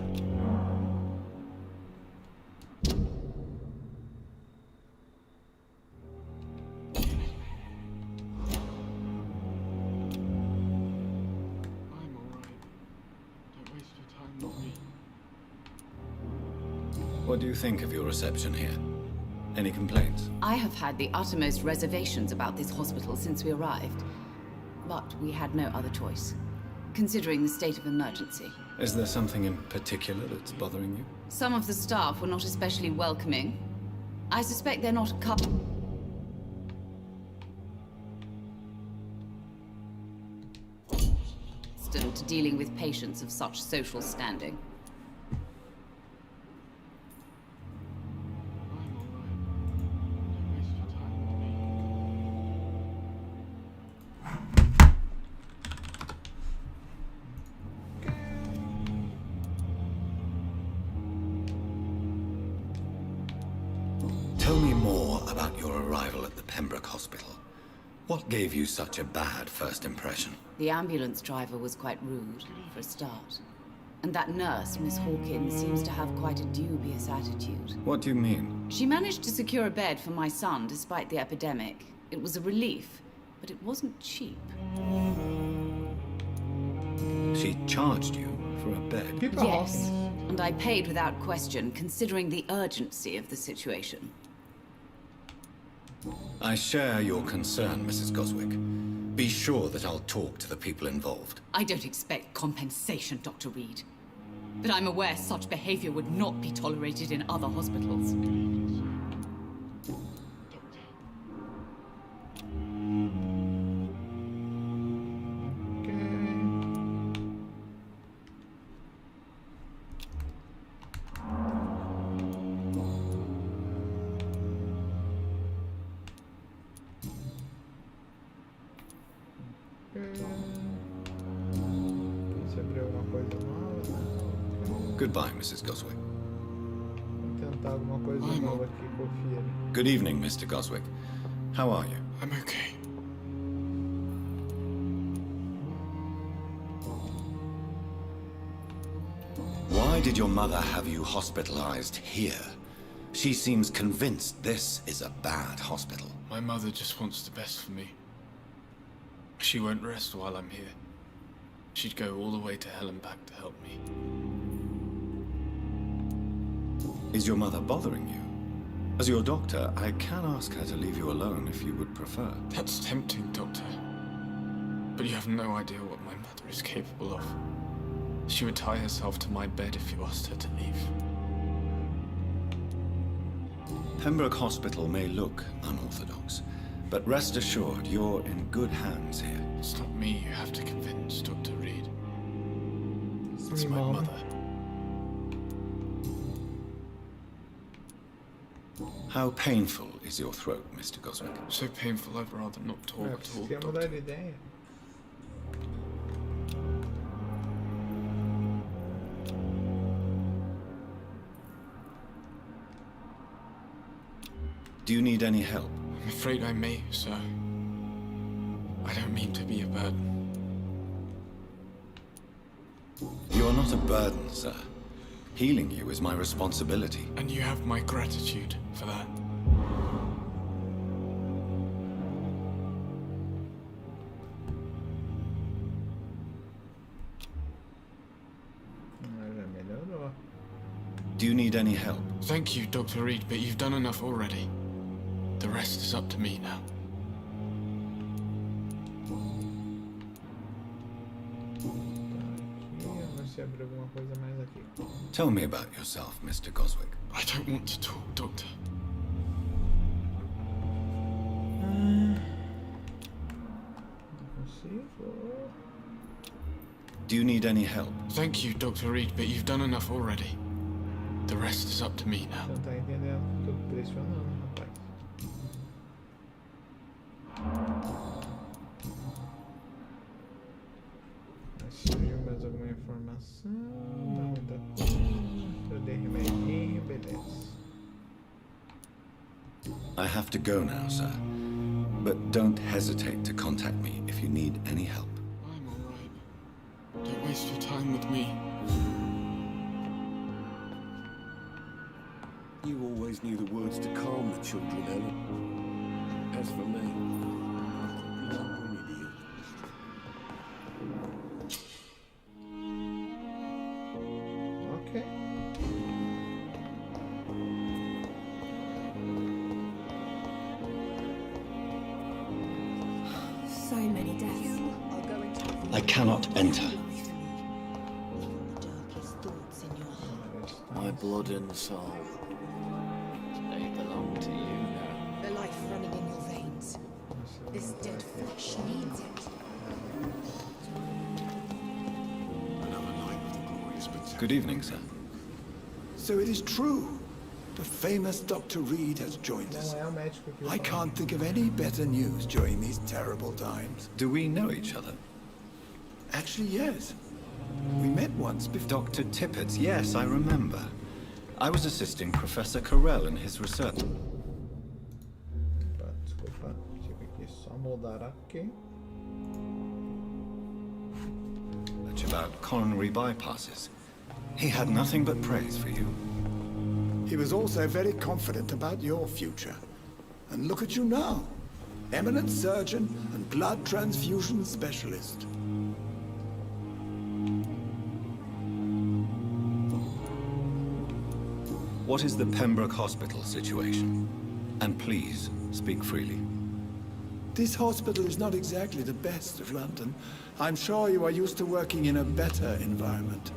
I'm alright. Don't waste your time with me. What do you think of your reception here? Any complaints? I have had the uttermost reservations about this hospital since we arrived. But we had no other choice, considering the state of emergency. Is there something in particular that's bothering you? Some of the staff were not especially welcoming. I suspect they're not accustomed to dealing with patients of such social standing. Tell me more about your arrival at the Pembroke Hospital. What gave you such a bad first impression? The ambulance driver was quite rude, for a start. And that nurse, Miss Hawkins, seems to have quite a dubious attitude. What do you mean? She managed to secure a bed for my son despite the epidemic. It was a relief, but it wasn't cheap. She charged you for a bed? Yes, and I paid without question, considering the urgency of the situation. I share your concern, Mrs. Goswick. Be sure that I'll talk to the people involved. I don't expect compensation, Dr. Reed. But I'm aware such behavior would not be tolerated in other hospitals. Goodbye, Mrs. Goswick. Vou tentar alguma coisa nova aqui, confira. Good evening, Mr. Goswick. How are you? I'm okay. Why did your mother have you hospitalized here? She seems convinced this is a bad hospital. My mother just wants the best for me. She won't rest while I'm here. She'd go all the way to hell and back to help me. Is your mother bothering you? As your doctor, I can ask her to leave you alone if you would prefer. That's tempting, Doctor. But you have no idea what my mother is capable of. She would tie herself to my bed if you asked her to leave. Pembroke Hospital may look unorthodox, but rest assured you're in good hands here. It's not me you have to convince, Dr. Reed. It's me, my Mom. mother. How painful is your throat, Mr. Goswick? So painful I'd rather not talk É, at all, preciso mudar Doctor. de ideia. Do you need any help? I'm afraid I may, sir. I don't mean to be a burden. You're not a burden, sir. Healing you is my responsibility. And you have my gratitude for that. Já melhorou. Do you need any help? Thank you, Dr. Reed, but you've done enough already. The rest is up to me now. Vamos ver se abre alguma coisa mais aqui. Tell me about yourself, Mr. Goswick. I don't want to talk, Doctor. Não consigo. Do you need any help? Thank you, Dr. Reed, but you've done enough already. The rest is up to me now. Você não tá entendendo? Tô pressionando, rapaz. Surgiu mais alguma informação? Não, muita coisa. Eu dei remedinho, beleza. I have to go now, sir. But don't hesitate to contact me if you need any help. I'm alright. Don't waste your time with me. You always knew the words to calm the children, Ellen. As for me, you're an idiot. Ok. I cannot enter. Darkest thoughts in your heart. My blood and soul. They belong to you now. The life running in your veins. This dead flesh needs it. Another night of the glorious spectacle. Good evening, sir. So it is true. The famous Dr. Reed has joined us. Não é o médico que eu I falo. can't think of any better news during these terrible times. Do we know each other? Actually, yes. We met once before. Dr. Tippett, yes, I remember. I was assisting Professor Carell in his research. Desculpa, tive que só mudar aqui. About coronary bypasses. He had nothing but praise for you. He was also very confident about your future. And look at you now. Eminent surgeon and blood transfusion specialist. What is the Pembroke Hospital situation? And please, speak freely. This hospital is not exactly the best of London. I'm sure you are used to working in a better environment.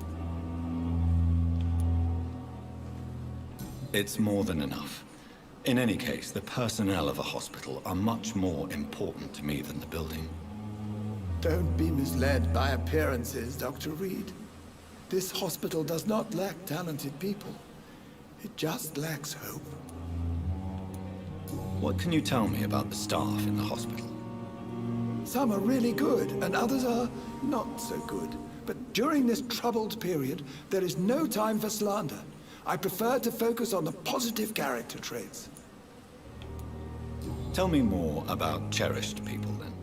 It's more than enough. In any case, the personnel of a hospital are much more important to me than the building. Don't be misled by appearances, Dr. Reed. This hospital does not lack talented people. It just lacks hope. What can you tell me about the staff in the hospital? Some are really good, and others are not so good. But during this troubled period, there is no time for slander. I prefer to focus on the positive character traits. Tell me more about cherished people, then.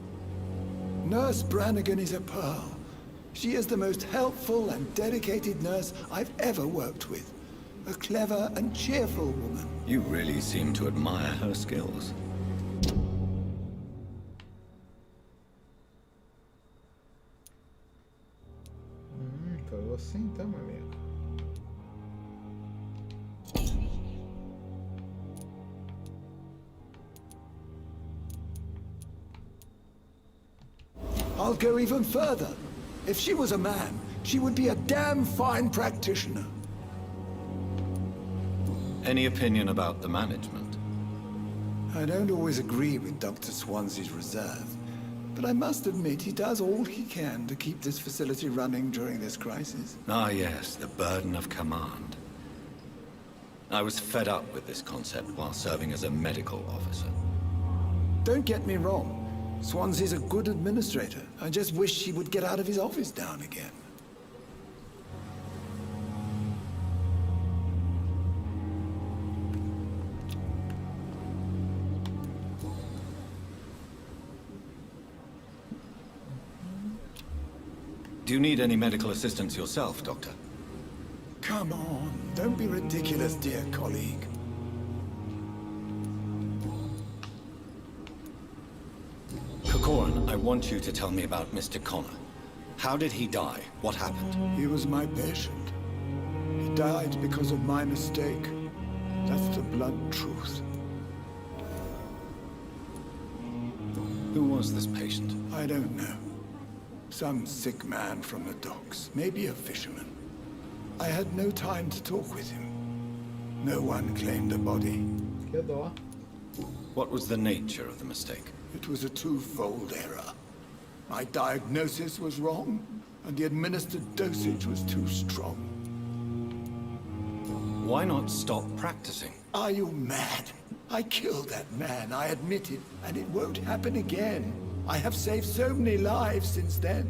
Nurse Brannigan is a pearl. She is the most helpful and dedicated nurse I've ever worked with. A clever and cheerful woman. You really seem to admire her skills. Foi você então, meu amigo. I'll go even further. If she was a man, she would be a damn fine practitioner. Any opinion about the management? I don't always agree with Dr. Swansea's reserve, but I must admit he does all he can to keep this facility running during this crisis. Ah, yes, the burden of command. I was fed up with this concept while serving as a medical officer. Don't get me wrong. Swansea's a good administrator. I just wish he would get out of his office now and again. Do you need any medical assistance yourself, Doctor? Come on, don't be ridiculous, dear colleague. Corcoran, I want you to tell me about Mr. Connor. How did he die? What happened? He was my patient. He died because of my mistake. That's the blunt truth. Who was this patient? I don't know. Some sick man from the docks, maybe a fisherman. I had no time to talk with him. No one claimed a body. Que dó. What was the nature of the mistake? It was a twofold error. My diagnosis was wrong, and the administered dosage was too strong. Why not stop practicing? Are you mad? I killed that man, I admit it, and it won't happen again. I have saved so many lives since then.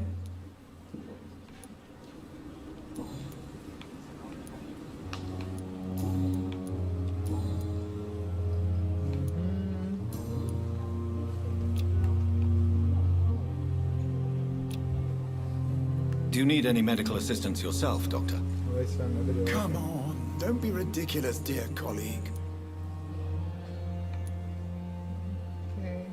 Do you need any medical assistance yourself, Doctor? Vamos ver se vai me abrir. Come on, don't be ridiculous, dear colleague. Ok.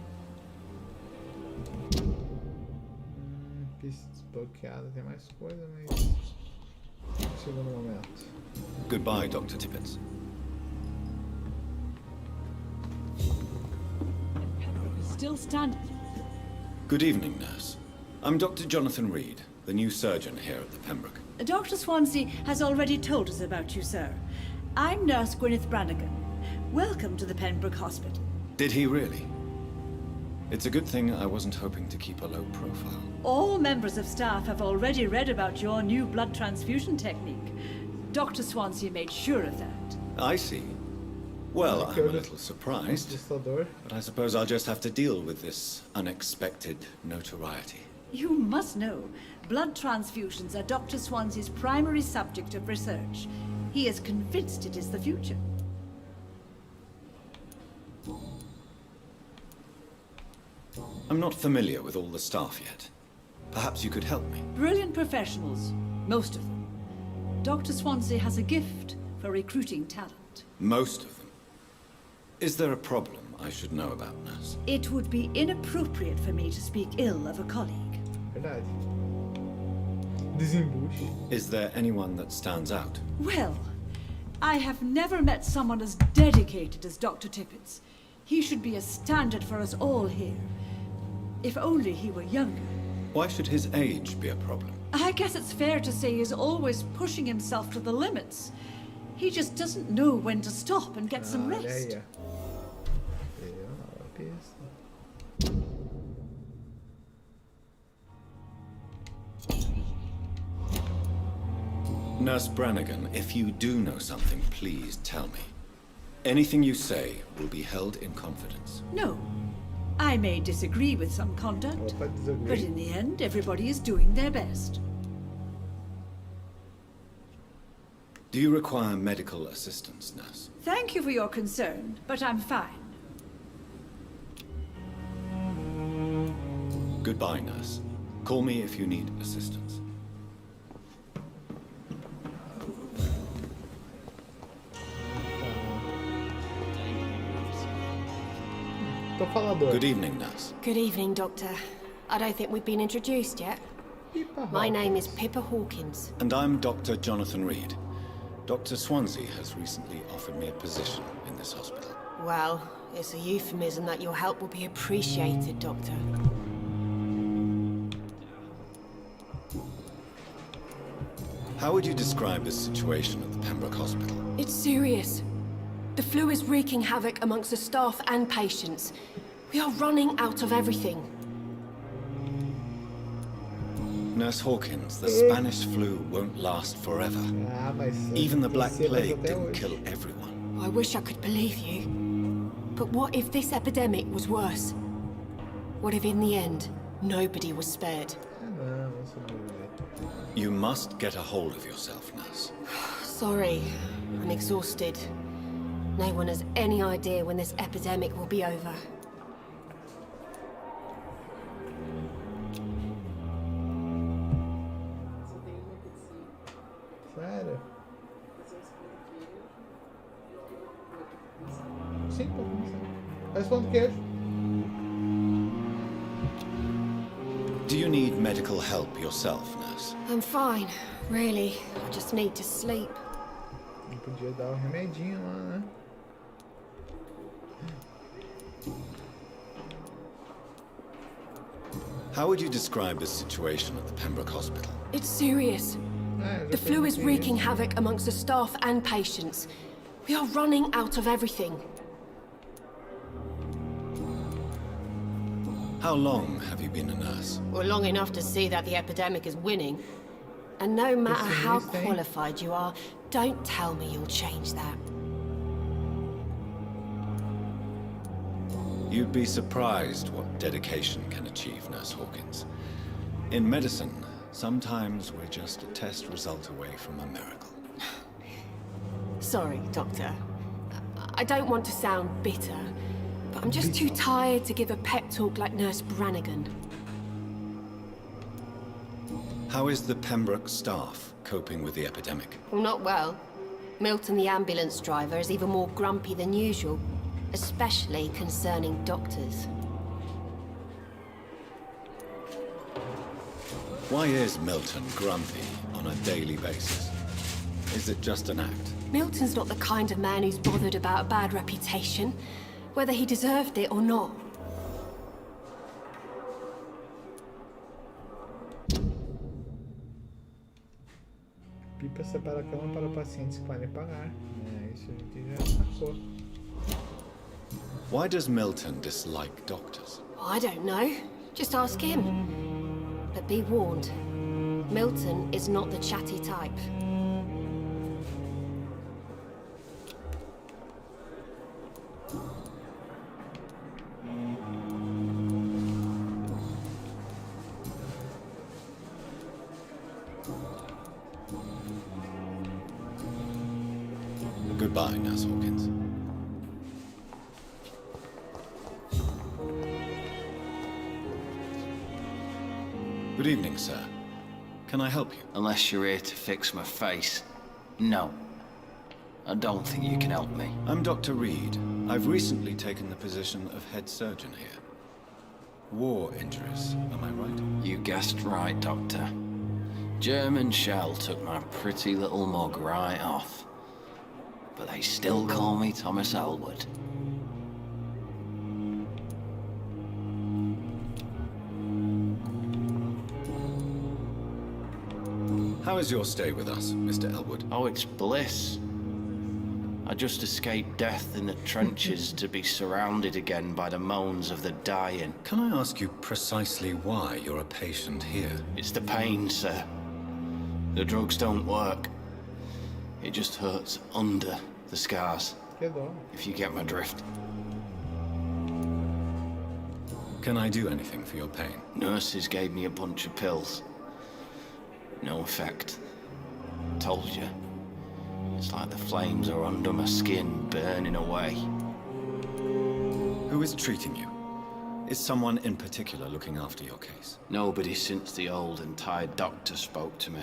Pista desbloqueada, tem mais coisa, mas. Segundo momento. Goodbye, Dr. Tippett. Still standing. Good evening, nurse. I'm Dr. Jonathan Reed, the new surgeon here at the Pembroke. Dr. Swansea has already told us about you, sir. I'm Nurse Gwyneth Brannigan. Welcome to the Pembroke Hospital. Did he really? It's a good thing I wasn't hoping to keep a low profile. All members of staff have already read about your new blood transfusion technique. Dr. Swansea made sure of that. I see. Well, I'm a little surprised, but I suppose I'll just have to deal with this unexpected notoriety. You must know, blood transfusions are Dr. Swansea's primary subject of research. He is convinced it is the future. I'm not familiar with all the staff yet. Perhaps you could help me. Brilliant professionals, most of them. Dr. Swansea has a gift for recruiting talent. Most of them? Is there a problem I should know about, Nurse? It would be inappropriate for me to speak ill of a colleague. Verdade. Desembuche. Is there anyone that stands out? Well, I have never met someone as dedicated as Dr. Tippett's. He should be a standard for us all here. If only he were younger. Why should his age be a problem? I guess it's fair to say he's always pushing himself to the limits. He just doesn't know when to stop and get some rest. Nurse Brannigan, if you do know something, please tell me. Anything you say will be held in confidence. No. I may disagree with some conduct, but in the end, everybody is doing their best. Do you require medical assistance, Nurse? Thank you for your concern, but I'm fine. Goodbye, Nurse. Call me if you need assistance. Good evening, Nurse. Good evening, Doctor. I don't think we've been introduced yet. My name is Pippa Hawkins. And I'm Dr. Jonathan Reed. Dr. Swansea has recently offered me a position in this hospital. Well, it's a euphemism that your help will be appreciated, Doctor. How would you describe the situation at the Pembroke Hospital? It's serious. The flu is wreaking havoc amongst the staff and patients. We are running out of everything. Nurse Hawkins, the Spanish flu won't last forever. Even the Black Plague didn't kill everyone. I wish I could believe you. But what if this epidemic was worse? What if in the end, nobody was spared? You must get a hold of yourself, Nurse. Sorry, I'm exhausted. No one has any idea when this epidemic will be over. Sério? Sim, tô começando. Faz pão de queijo. Do you need medical help yourself, Nurse? I'm fine, really. I just need to sleep. Não podia dar um remedinho lá, né? How would you describe the situation at the Pembroke Hospital? It's serious. The flu is wreaking havoc amongst the staff and patients. We are running out of everything. How long have you been a nurse? Well, long enough to see that the epidemic is winning. And no matter how qualified you are, don't tell me you'll change that. You'd be surprised what dedication can achieve, Nurse Hawkins. In medicine, sometimes we're just a test result away from a miracle. Sorry, Doctor. I don't want to sound bitter, but I'm just too tired to give a pep talk like Nurse Brannigan. How is the Pembroke staff coping with the epidemic? Well, not well. Milton, the ambulance driver, is even more grumpy than usual, especially concerning doctors. Why is Milton grumpy on a daily basis? Is it just an act? Milton's not the kind of man who's bothered about a bad reputation, whether he deserved it or not. Pipa separa a cama para pacientes que podem pagar. Isso a gente já sacou. Why does Milton dislike doctors? I don't know. Just ask him. But be warned, Milton is not the chatty type. Goodbye, Nurse Hawkins. Good evening, sir. Can I help you? Unless you're here to fix my face. No. I don't think you can help me. I'm Dr. Reed. I've recently taken the position of head surgeon here. War injuries, am I right? You guessed right, Doctor. German shell took my pretty little mug right off. But they still call me Thomas Elwood. How is your stay with us, Mr. Elwood? Oh, it's bliss. I just escaped death in the trenches to be surrounded again by the moans of the dying. Can I ask you precisely why you're a patient here? It's the pain, sir. The drugs don't work. It just hurts under the scars, if you get my drift. Can I do anything for your pain? Nurses gave me a bunch of pills. No effect. Told you. It's like the flames are under my skin, burning away. Who is treating you? Is someone in particular looking after your case? Nobody since the old and tired doctor spoke to me.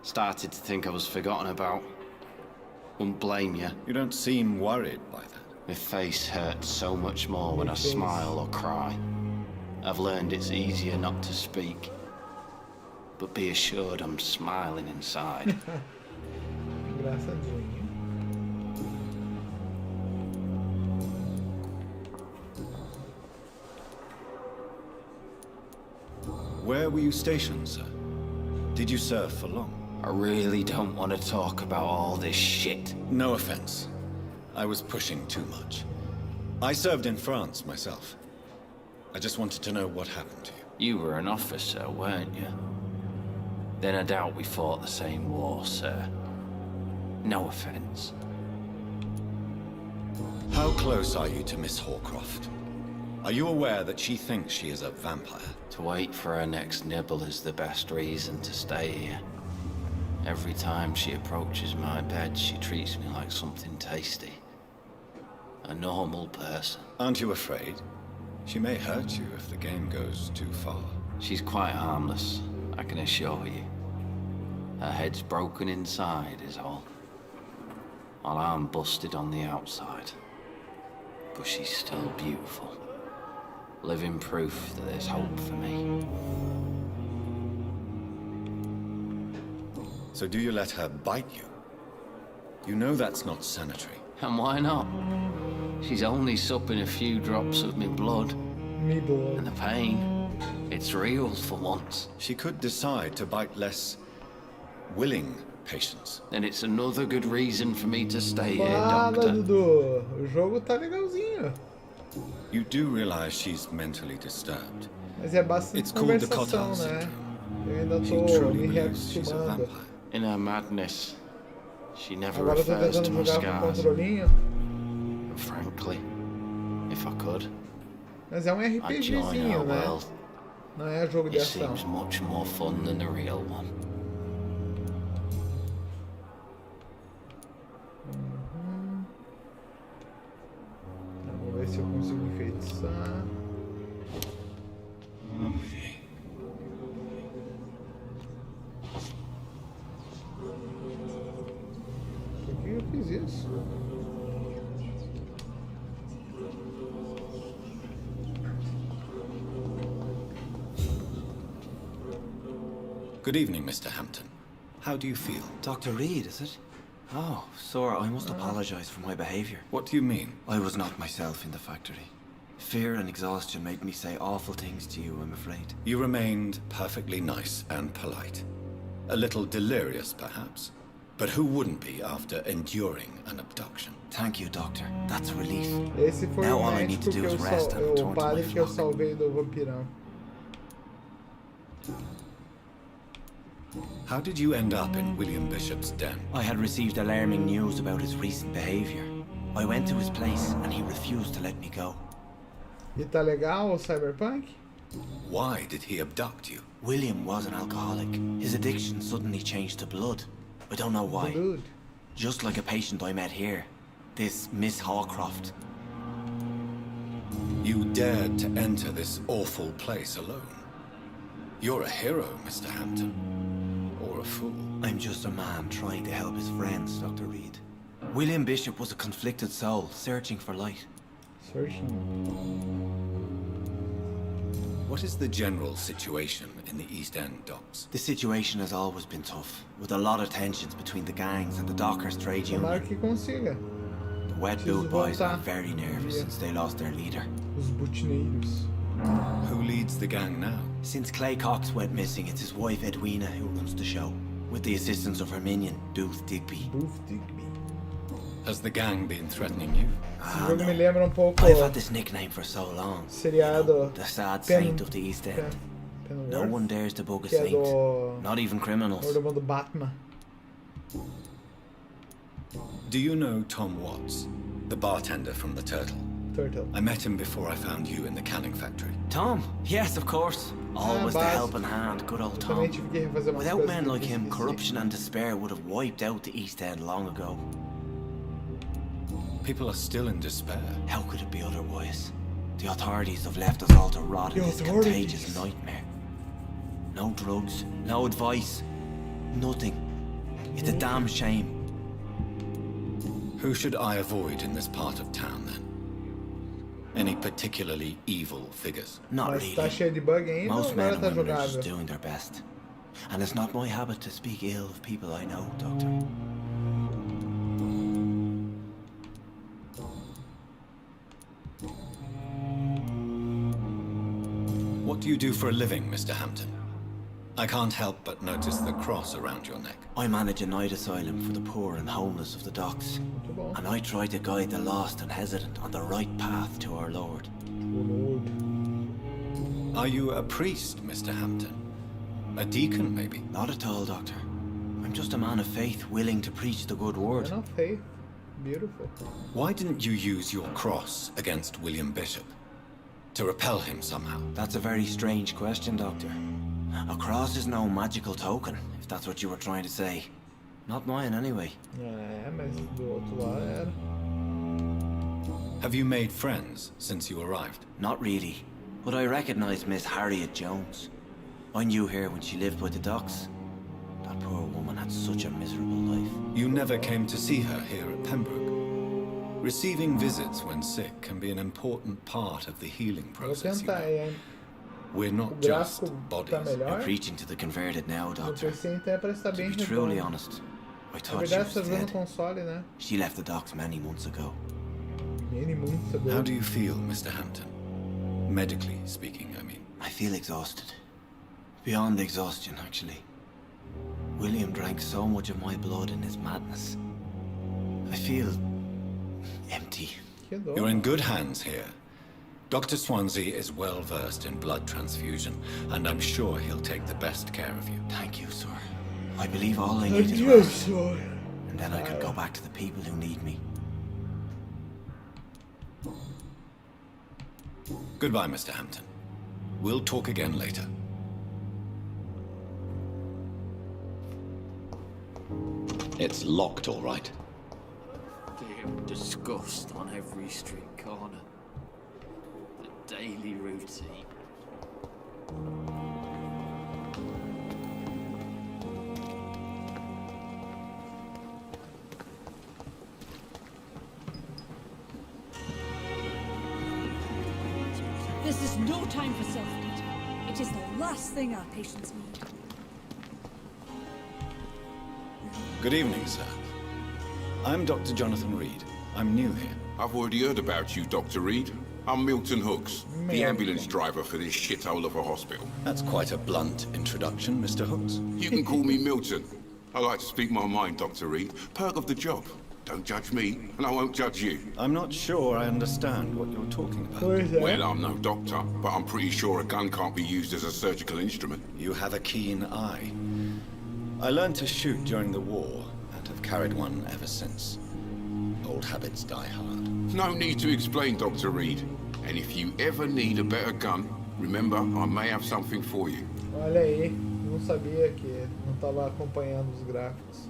Started to think I was forgotten about. Wouldn't blame you. You don't seem worried by that. My face hurts so much more when I smile or cry. I've learned it's easier not to speak. But be assured I'm smiling inside. Where were you stationed, sir? Did you serve for long? I really don't want to talk about all this shit. No offense. I was pushing too much. I served in France myself. I just wanted to know what happened to you. You were an officer, weren't you? Then I doubt we fought the same war, sir. No offense. How close are you to Miss Horcroft? Are you aware that she thinks she is a vampire? To wait for her next nibble is the best reason to stay here. Every time she approaches my bed, she treats me like something tasty. A normal person. Aren't you afraid? She may hurt you if the game goes too far. She's quite harmless, I can assure you. Her head's broken inside is all. While I'm busted on the outside. But she's still beautiful. Living proof that there's hope for me. So do you let her bite you? You know that's not sanitary. And why not? She's only supping a few drops of me blood. And the pain, it's real for once. She could decide to bite less willing patients. Then it's another good reason for me to stay here, Fala, Doctor. Dudu. O jogo tá legalzinho. You do realize she's mentally disturbed. Mas é bastante It's called the conversação, Cotton né? syndrome. Eu ainda She tô truly me believes she's a reacostumando. vampire. In her madness, she never Agora eu tô refers to tentando my jogar com o scars. controlinho. And frankly, if I could, Mas é um I'd join RPGzinho, our né? world. Não é jogo de It ação. seems much more fun than the real one. Vamos ver se eu consigo enfeitiçar. Por que eu fiz isso? Good evening, Mr. Hampton. How do you feel? Dr. Reed, is it? Oh, sir, I must apologize for my behavior. What do you mean? I was not myself in the factory. Fear and exhaustion made me say awful things to you, I'm afraid. You remained perfectly nice and polite. A little delirious, perhaps. But who wouldn't be after enduring an abduction? Thank you, Doctor. That's a relief. Esse foi Now o all I need to médico do que is eu rest and o return to my padre que eu flock. salvei do vampirão. How did you end up in William Bishop's den? I had received alarming news about his recent behavior. I went to his place and he refused to let me go. E tá legal o Cyberpunk? Why did he abduct you? William was an alcoholic. His addiction suddenly changed to blood. I don't know why. Blood. Just like a patient I met here. This Miss Hawcroft. You dared to enter this awful place alone. You're a hero, Mr. Hampton. Or a fool. I'm just a man trying to help his friends, Dr. Reed. William Bishop was a conflicted soul, searching for light. Searching. What is the general situation in the East End docks? The situation has always been tough, with a lot of tensions between the gangs and the dockers' trade union. Tomara que consiga. The wet boot boys are very nervous since they lost their leader. Os butineiros. Who leads the gang now? Since Clay Cox went missing, it's his wife Edwina who runs the show, with the assistance of her minion, Booth Digby. Booth Digby. Has the gang been threatening you? Esse jogo me lembra pouco I've had this nickname for so long. seriado The sad saint of the East End. No one dares to bug a que é saint, do not even criminals. Mordomo do Batman. Do you know Tom Watts, the bartender from the Turtle? Turtle. I met him before I found you in the canning factory. Tom? Yes, of course. Always the base. helping hand, good old Tom. Também tive que refazer umas Without coisas men que eu like him, esqueci. corruption and despair would have wiped out the East End long ago. People are still in despair. How could it be otherwise? The authorities have left us all to rot in this contagious nightmare. No drugs, no advice, nothing. It's a damn shame. Who should I avoid in this part of town, then? Any particularly evil figures? Not Mas really. tá cheio de bug ainda ou Most men agora and tá women are just jogável? doing their best. And it's not my habit to speak ill of people I know, Doctor. What do you do for a living, Mr. Hampton? I can't help but notice the cross around your neck. I manage a night asylum for the poor and homeless of the docks. Muito bom. And I try to guide the lost and hesitant on the right path to our Lord. O Lord. Are you a priest, Mr. Hampton? A deacon, maybe? Not at all, Doctor. I'm just a man of faith willing to preach the good word. Man of faith. Beautiful. Why didn't you use your cross against William Bishop? To repel him somehow? That's a very strange question, Doctor. A cross is no magical token, if that's what you were trying to say. Not mine, anyway. É, mas do outro lado era. Have you made friends since you arrived? Not really, but I recognize Miss Harriet Jones. I knew her when she lived by the docks. That poor woman had such a miserable life. You never came to see her here at Pembroke. Receiving visits when sick can be an important part of the healing Vou process, you tentar, know. We're O not just gráfico tá bodies. You're melhor. preaching to the converted now, No Doctor. PC então parece estar To bem be truly redondo. honest, I Na thought she verdade, was você tá jogando dead. console, né? She left the docks many months ago. Many months ago. How do you feel, Mr. Hampton? Medically speaking, I mean. I feel exhausted. Beyond exhaustion, actually. William drank so much of my blood in his madness. I feel empty. Que dor. You're in good hands here. Dr. Swansea is well versed in blood transfusion, and I'm sure he'll take the best care of you. Thank you, sir. I believe all I need is Adios, rest. sir. And then I could go back to the people who need me. Goodbye, Mr. Hampton. We'll talk again later. It's locked, all right. Damn disgust on every street corner. The daily routine. This is no time for self-pity. It is the last thing our patients need. Good evening, sir. I'm Dr. Jonathan Reed. I'm new here. I've already heard about you, Dr. Reed. I'm Milton Hooks, the ambulance driver for this shithole of a hospital. That's quite a blunt introduction, Mr. Hooks. You can call me Milton. I like to speak my mind, Dr. Reed. Perk of the job. Don't judge me, and I won't judge you. I'm not sure I understand what you're talking about. Well, I'm no doctor, but I'm pretty sure a gun can't be used as a surgical instrument. You have a keen eye. I learned to shoot during the war, and have carried one ever since. Old habits die hard. No need to explain, Dr. Reed. And if you ever need a better gun, remember, I may have something for you. Olha aí, não sabia que não estava acompanhando os gráficos.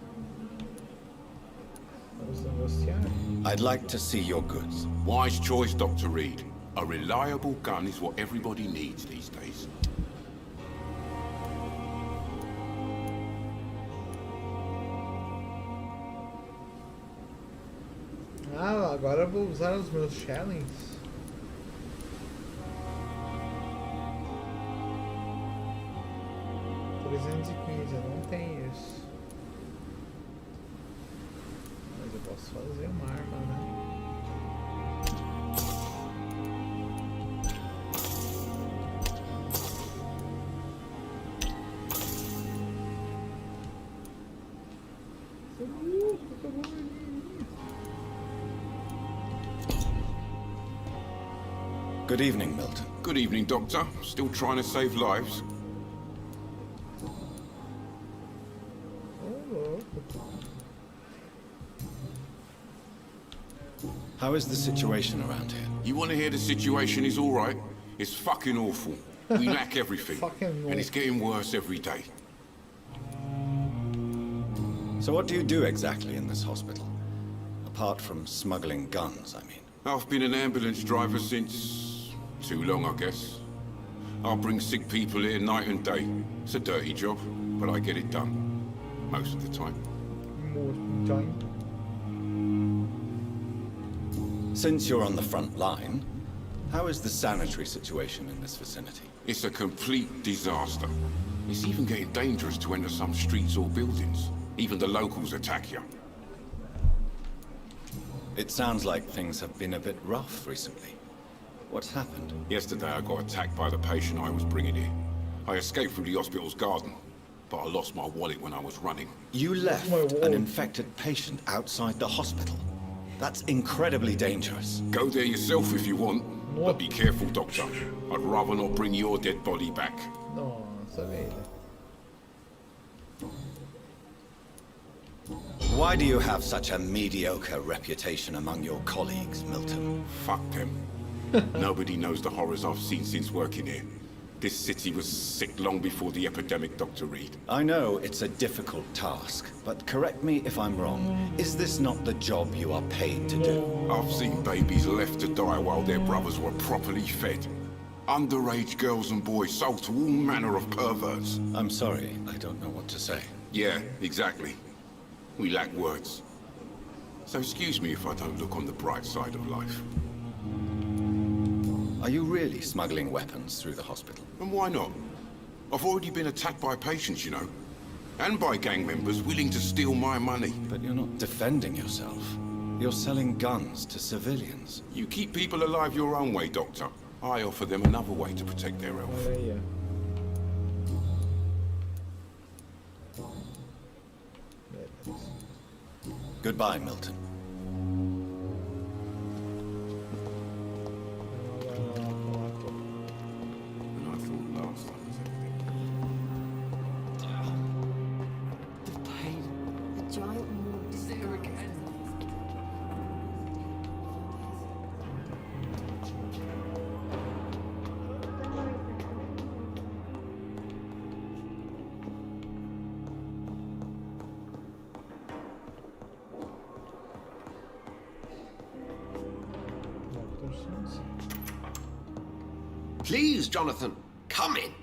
Vamos negociar. I'd like to see your goods. Wise choice, Dr. Reed. A reliable gun is what everybody needs these days. Ah, agora eu vou usar os meus challenges. Eu não tenho isso. Mas eu posso fazer uma arma, né? Good evening, Milton. Good evening, Doctor. Still trying to save lives? How is the situation around here? You want to hear the situation is all right? It's fucking awful. We lack everything. And it's getting worse every day. So what do you do exactly in this hospital? Apart from smuggling guns, I mean. I've been an ambulance driver since... too long, I guess. I'll bring sick people here night and day. It's a dirty job, but I get it done. Most of the time. Since you're on the front line, how is the sanitary situation in this vicinity? It's a complete disaster. It's even getting dangerous to enter some streets or buildings. Even the locals attack you. It sounds like things have been a bit rough recently. What's happened? Yesterday I got attacked by the patient I was bringing here. I escaped through the hospital's garden, but I lost my wallet when I was running. You left an infected patient outside the hospital? That's incredibly dangerous. Go there yourself if you want, but be careful, Doctor. I'd rather not bring your dead body back. Nossa, velho. Why do you have such a mediocre reputation among your colleagues, Milton? Fuck them. Nobody knows the horrors I've seen since working here. This city was sick long before the epidemic, Dr. Reed. I know it's a difficult task, but correct me if I'm wrong. Is this not the job you are paid to do? I've seen babies left to die while their brothers were properly fed. Underage girls and boys sold to all manner of perverts. I'm sorry, I don't know what to say. Yeah, exactly. We lack words. So excuse me if I don't look on the bright side of life. Are you really smuggling weapons through the hospital? And why not? I've already been attacked by patients, you know. And by gang members willing to steal my money. But you're not defending yourself. You're selling guns to civilians. You keep people alive your own way, Doctor. I offer them another way to protect their health. Goodbye, Milton. Please, Jonathan, come in.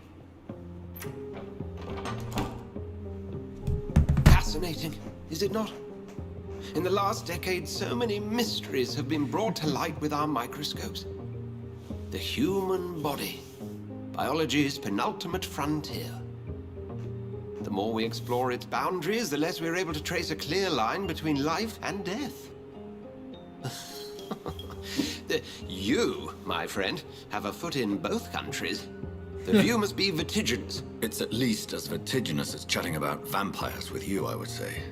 Fascinating, is it not? In the last decade, so many mysteries have been brought to light with our microscopes. The human body, biology's penultimate frontier. The more we explore its boundaries, the less we're able to trace a clear line between life and death. You, my friend, have a foot in both countries. The view must be vertiginous. It's at least as vertiginous as chatting about vampires with you, I would say.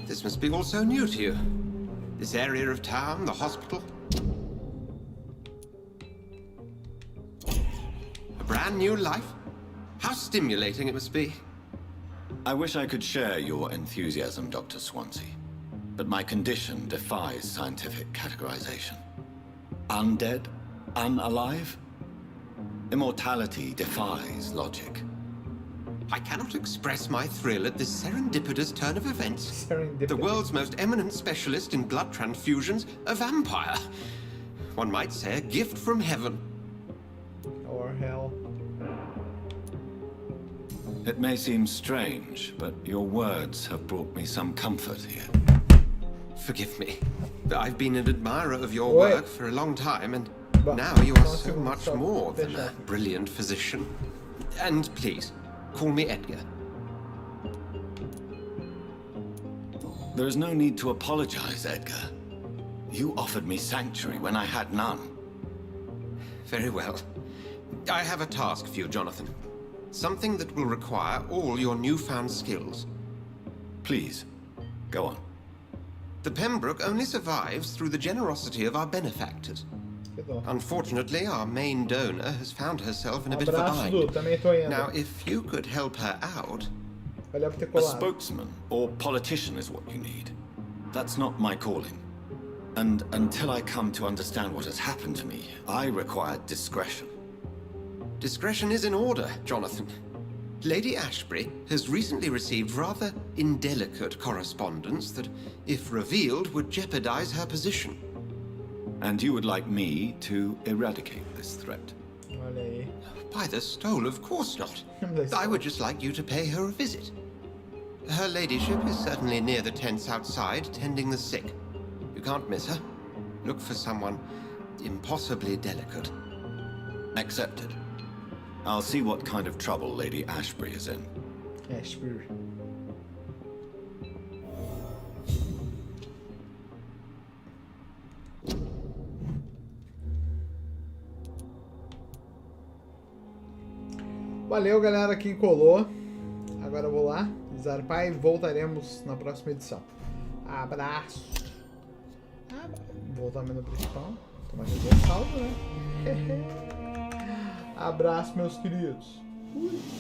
This must be all so new to you. This area of town, the hospital. A brand new life? How stimulating it must be. I wish I could share your enthusiasm, Dr. Swansea. But my condition defies scientific categorization. Undead? Unalive? Immortality defies logic. I cannot express my thrill at this serendipitous turn of events. The world's most eminent specialist in blood transfusions, a vampire. One might say a gift from heaven. Or hell. It may seem strange, but your words have brought me some comfort here. Forgive me. I've been an admirer of your work for a long time, and now you are so much more than a brilliant physician. And please, call me Edgar. There is no need to apologize, Edgar. You offered me sanctuary when I had none. Very well. I have a task for you, Jonathan. Something that will require all your newfound skills. Please, go on. The Pembroke only survives through the generosity of our benefactors. Unfortunately, our main donor has found herself in a bit of a bind. Now, if you could help her out... A spokesman or politician is what you need. That's not my calling. And until I come to understand what has happened to me, I require discretion. Discretion is in order, Jonathan. Lady Ashbury has recently received rather indelicate correspondence that, if revealed, would jeopardize her position. And you would like me to eradicate this threat? By the stole, of course not. I would just like you to pay her a visit. Her ladyship is certainly near the tents outside, tending the sick. You can't miss her. Look for someone impossibly delicate. Accepted. I'll see what kind of trouble Lady Ashbury is in. Ashbury. Valeu, galera, quem colou. Agora eu vou lá zarpar e voltaremos na próxima edição. Abraço. Voltar ao menu principal. Tomar aqui o saldo, né? Abraço, meus queridos. Fui.